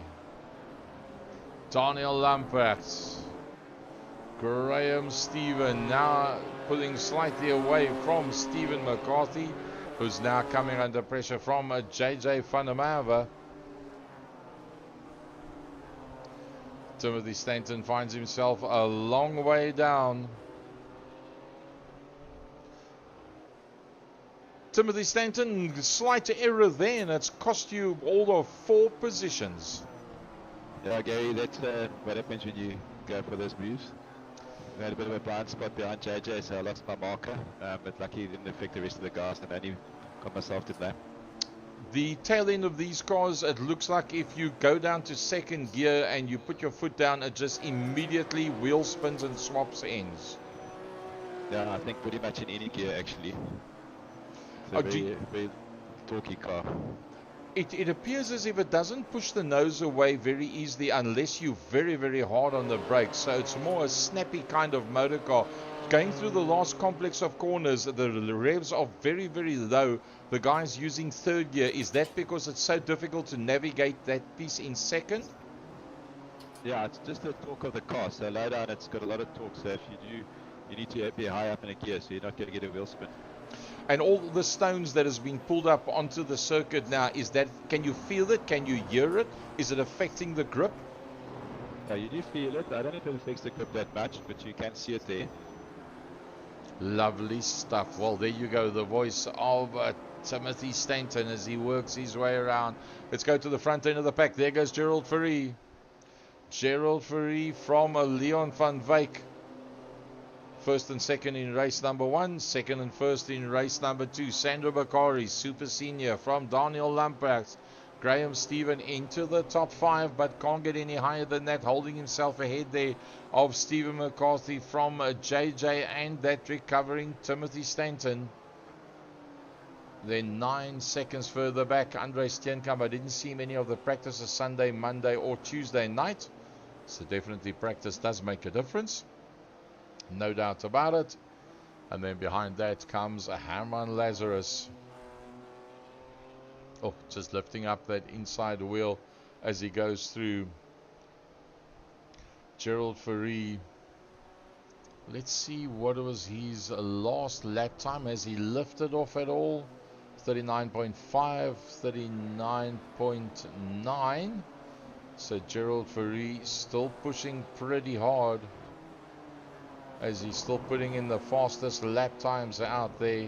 Daniel Lampert, Graham Stephen, now pulling slightly away from Stephen McCarthy, who's now coming under pressure from JJ van der Merwe. Timothy Stanton finds himself a long way down. Timothy Stanton, slight error there, and it's cost you all of 4 positions. Yeah, Gary, that's what happens when you go for those moves. I had a bit of a blind spot behind JJ, so I lost my marker, but lucky it didn't affect the rest of the guys, and I only got myself to blame. The tail end of these cars, it looks like if you go down to second gear and you put your foot down, it just immediately wheel spins and swaps ends. Yeah, I think pretty much in any gear actually. It's a very torquey car. It appears as if it doesn't push the nose away very easily unless you're very, very hard on the brakes. So it's more a snappy kind of motor car. Going through the last complex of corners, the revs are very, very low. The guy's using third gear. Is that because it's so difficult to navigate that piece in second? Yeah, it's just the torque of the car. So low down, it's got a lot of torque. So if you do, you need to be high up in a gear, so you're not going to get a wheel spin. And all the stones that has been pulled up onto the circuit now, can you feel it? Can you hear it? Is it affecting the grip? You do feel it. I don't know if it affects the grip that much, but you can see it there. Lovely stuff. Well, there you go. The voice of Timothy Stanton as he works his way around. Let's go to the front end of the pack. There goes Gerald Fourie. Gerald Fourie from Leon van Wyk. First and second in race number 1. Second and first in race number 2. Sandro Bakari, Super Senior from Daniel Lampert. Graham Stephen into the top 5, but can't get any higher than that. Holding himself ahead there of Stephen McCarthy from JJ, and that recovering Timothy Stanton. Then 9 seconds further back, Andre Steenkamp. I didn't see many of the practices Sunday, Monday or Tuesday night. So definitely practice does make a difference. No doubt about it. And then behind that comes Herman Lazarus. Oh, just lifting up that inside wheel as he goes through. Gerald Fourie. Let's see what was his last lap time. Has he lifted off at all? 39.5, 39.9. So Gerald Fourie still pushing pretty hard, as he's still putting in the fastest lap times out there.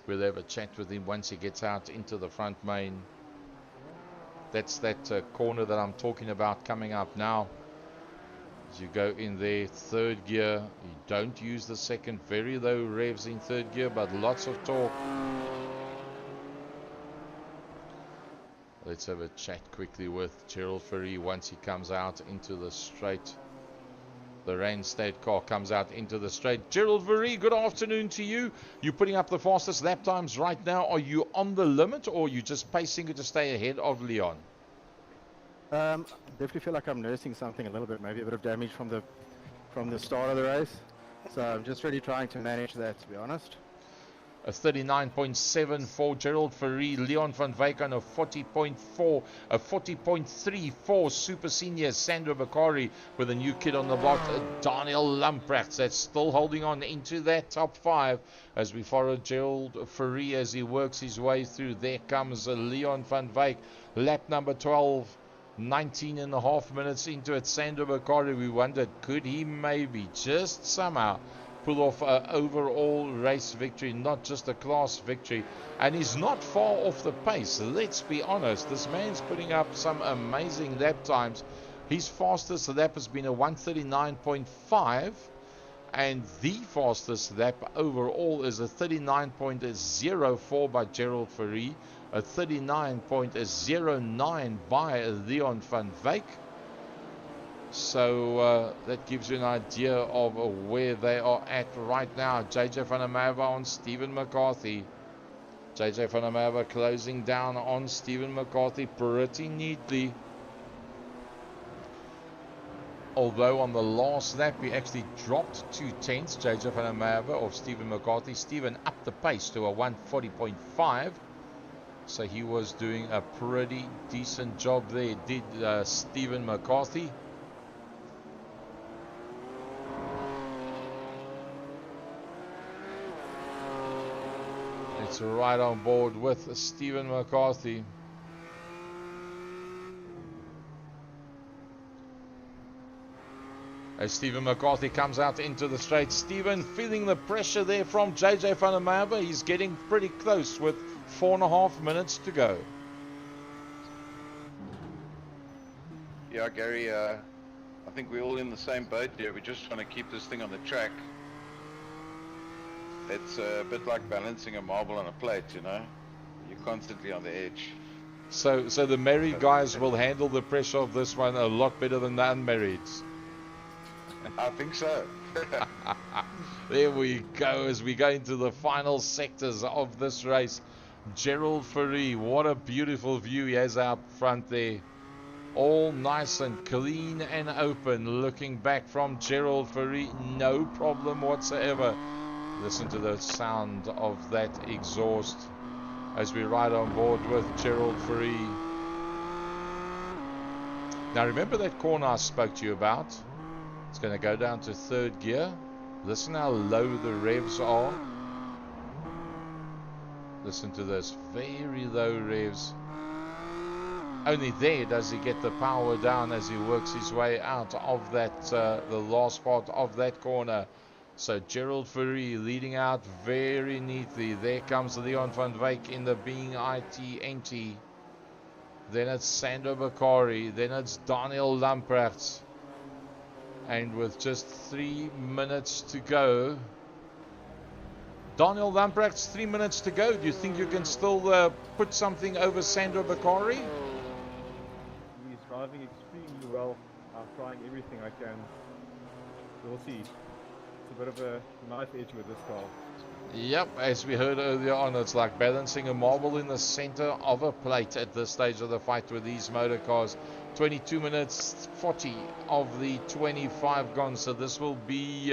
We'll have a chat with him once he gets out into the front main. That's that corner that I'm talking about coming up now. As you go in there, third gear, you don't use the second. Very low revs in third gear, but lots of torque. Let's have a chat quickly with Gerald Fourie once he comes out into the straight. The Randstad car comes out into the straight. Gerald Fourie, good afternoon to you. You're putting up the fastest lap times right now. Are you on the limit, or are you just pacing to stay ahead of Leon? Definitely feel like I'm nursing something a little bit, maybe a bit of damage from the start of the race. So I'm just really trying to manage that, to be honest. A 39.7 for Gerald Fourie. Leon van Wyk on a 40.4, a 40.34 Super Senior Sandro Bakari with a new kid on the block, Daniel Lampert. That's still holding on into that top 5 as we follow Gerald Fourie as he works his way through. There comes Leon van Wyk, lap number 12. 19.5 minutes into it, Sandro Bakari, we wondered, could he maybe just somehow pull off an overall race victory, not just a class victory? And he's not far off the pace. Let's be honest, this man's putting up some amazing lap times. His fastest lap has been a 139.5, and the fastest lap overall is a 39.04 by Gerald Fourie, a 39.09 by Leon van Wyk. So that gives you an idea of where they are at right now. JJ van der Merwe on Stephen McCarthy. JJ van der Merwe closing down on Stephen McCarthy pretty neatly. Although on the last lap he actually dropped 2/10, JJ van der Merwe of Stephen McCarthy. Stephen upped the pace to a 140.5. So he was doing a pretty decent job there, did Stephen McCarthy. It's right on board with Stephen McCarthy. As Stephen McCarthy comes out into the straight, Stephen feeling the pressure there from JJ van der Merwe. He's getting pretty close with 4.5 minutes to go. Yeah, Gary, I think we're all in the same boat here. We're just trying to keep this thing on the track. It's a bit like balancing a marble on a plate, you know? You're constantly on the edge. So the married guys will handle the pressure of this one a lot better than the unmarrieds. I think so. There we go as we go into the final sectors of this race. Gerald Fourie, what a beautiful view he has out front there. All nice and clean and open. Looking back from Gerald Fourie, no problem whatsoever. Listen to the sound of that exhaust as we ride on board with Gerald Fourie. Now remember that corner I spoke to you about? It's going to go down to third gear. Listen how low the revs are. Listen to this, very low revs. Only there does he get the power down as he works his way out of that, the last part of that corner. So Gerald Fourie leading out very neatly. There comes Leon van Wyk in the Being ITNT. Then it's Sandro Bakari. Then it's Daniel Lamprecht. And with just 3 minutes to go, Daniel Lamprecht, 3 minutes to go. Do you think you can still put something over Sandro Bakari? He's driving extremely well. I'm trying everything I can. We'll see. It's a bit of a knife edge with this car. Yep, as we heard earlier on, it's like balancing a marble in the center of a plate at this stage of the fight with these motor cars. 22 minutes 40 of the 25 gone, so this will be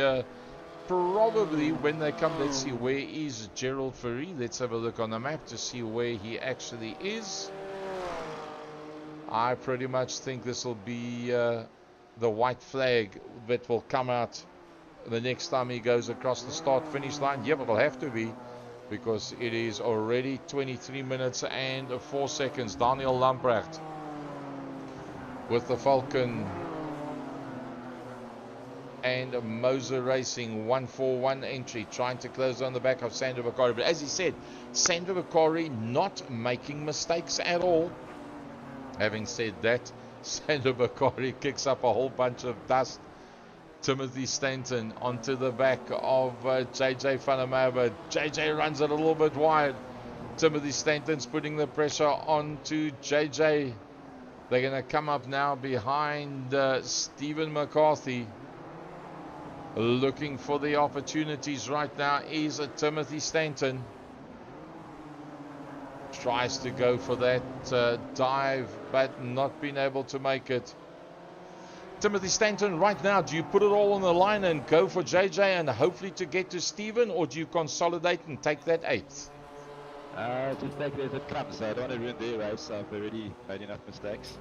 probably when they come. Let's see, where is Gerald Fourie? Let's have a look on the map to see where he actually is. I pretty much think this will be the white flag that will come out the next time he goes across the start-finish line. Yep, it'll have to be, because it is already 23 minutes and 4 seconds. Daniel Lamprecht with the Falcon and Moser Racing 141 entry, trying to close on the back of Sandro Bakari. But as he said, Sandro Bakari not making mistakes at all. Having said that, Sandro Bakari kicks up a whole bunch of dust. Timothy Stanton onto the back of JJ van der Merwe. JJ runs it a little bit wide. Timothy Stanton's putting the pressure onto JJ. They're going to come up now behind Stephen McCarthy. Looking for the opportunities right now is Timothy Stanton. Tries to go for that dive, but not being able to make it. Timothy Stanton, right now, do you put it all on the line and go for JJ and hopefully to get to Stephen, or do you consolidate and take that 8th? Just take it as it comes. I don't want to ruin their race. I've already made enough mistakes.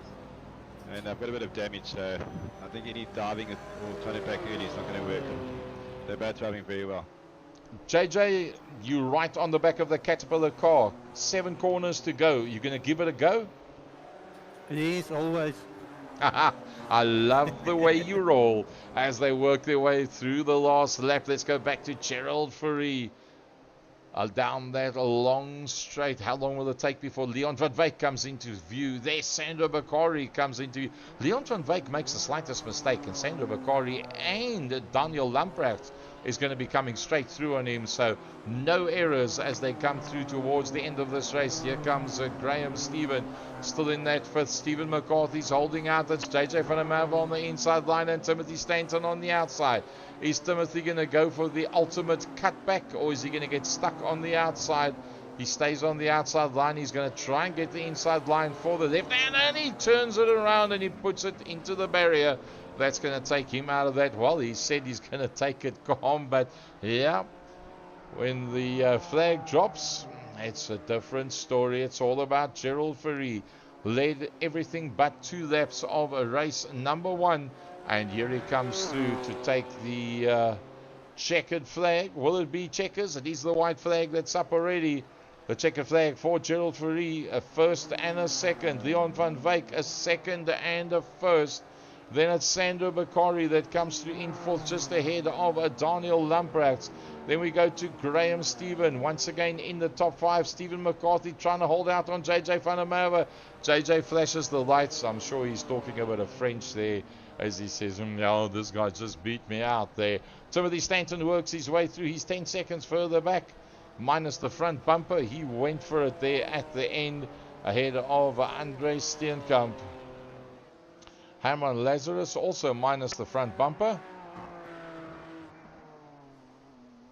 And I've got a bit of damage, so I think any diving or trying to back early is not going to work. They're both driving very well. JJ, you right on the back of the Caterpillar car. 7 corners to go. You're going to give it a go? Yes, always. I love the way you roll as they work their way through the last lap. Let's go back to Gerald Fourie. Down that long straight. How long will it take before Leon van Wyk comes into view? There's Sandro Bakari comes into view. Leon van Wyk makes the slightest mistake, and Sandro Bakari and Daniel Lamprecht is going to be coming straight through on him. So no errors as they come through towards the end of this race. Here comes Graham Stephen, still in that fifth. Stephen McCarthy's holding out. It's JJ van der Merwe on the inside line and Timothy Stanton on the outside. Is Timothy going to go for the ultimate cutback, or is he going to get stuck on the outside? He stays on the outside line. He's going to try and get the inside line for the left, and then he turns it around and he puts it into the barrier. That's going to take him out of that. Well, he said he's going to take it calm, but yeah, when the flag drops, it's a different story. It's all about Gerald Fourie. Led everything but 2 laps of a race number 1. And here he comes through to take the checkered flag. Will it be checkers? It is the white flag that's up already. The checkered flag for Gerald Fourie, a first and a second. Leon van Wyk, a second and a first. Then it's Sandro Bakari that comes through in fourth, just ahead of Daniel Lamprecht. Then we go to Graham Stephen, once again in the top 5. Stephen McCarthy trying to hold out on JJ van der Merwe. JJ flashes the lights. I'm sure he's talking a bit of French there as he says, no, this guy just beat me out there. Timothy Stanton works his way through. He's 10 seconds further back, minus the front bumper. He went for it there at the end, ahead of Andre Steenkamp. Herman Lazarus also minus the front bumper.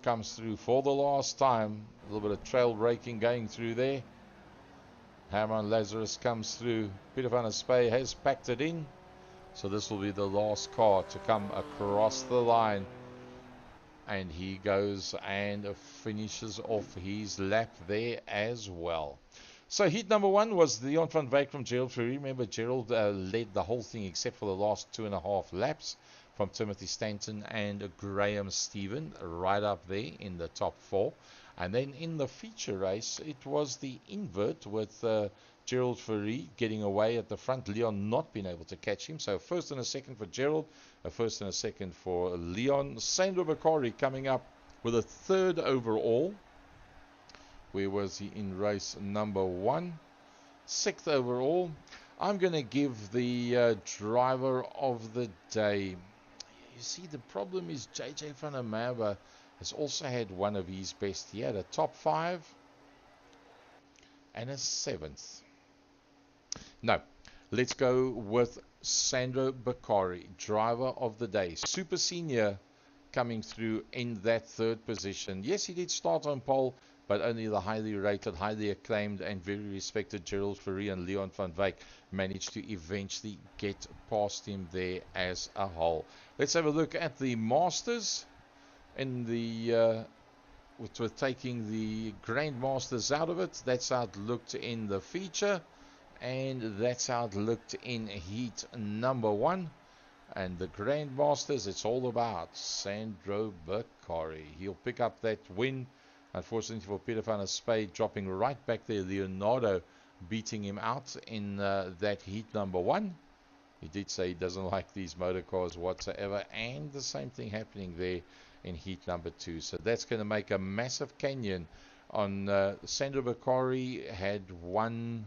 Comes through for the last time. A little bit of trail braking going through there. Herman Lazarus comes through. Peter van der Spey has packed it in. So this will be the last car to come across the line. And he goes and finishes off his lap there as well. So heat number 1 was Leon van Wyk from Gerald Fourie. Remember, Gerald led the whole thing except for the last 2.5 laps from Timothy Stanton and Graham Stephen, right up there in the top 4. And then in the feature race, it was the invert with Gerald Fourie getting away at the front, Leon not being able to catch him. So first and a second for Gerald, a first and a second for Leon. Sandro Bakari coming up with a 3rd overall. Where was he in race number 1? 6th overall. I'm going to give the driver of the day. You see, the problem is JJ van der Merwe has also had one of his best. He had a top 5 and a 7th. No, let's go with Sandro Bakari, driver of the day. Super senior coming through in that 3rd position. Yes, he did start on pole, but only the highly rated, highly acclaimed, and very respected Gerald Fourie and Leon van Wyk managed to eventually get past him there as a whole. Let's have a look at the Masters in the with taking the Grandmasters out of it. That's how it looked in the feature, and that's how it looked in heat number 1. And the Grandmasters, it's all about Sandro Bakari. He'll pick up that win. Unfortunately for Peter van der Spey, dropping right back there. Leonardo beating him out in that heat number 1. He did say he doesn't like these motor cars whatsoever, and the same thing happening there in heat number 2. So that's going to make a massive canyon on Sandro Bakari. Had won,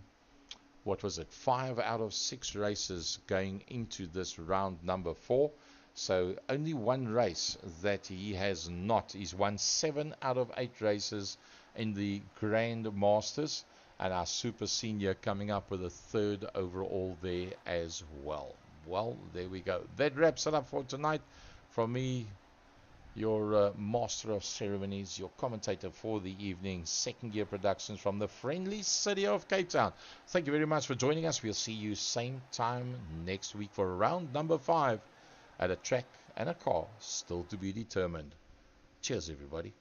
what was it, 5 out of 6 races going into this round number 4. So only 1 race that he has not. He's won 7 out of 8 races in the Grand Masters. And our Super Senior coming up with a 3rd overall there as well. Well, there we go. That wraps it up for tonight. From me, your Master of Ceremonies, your commentator for the evening, Second Gear Productions from the friendly city of Cape Town. Thank you very much for joining us. We'll see you same time next week for round number 5. At a track and a car still to be determined. Cheers, everybody.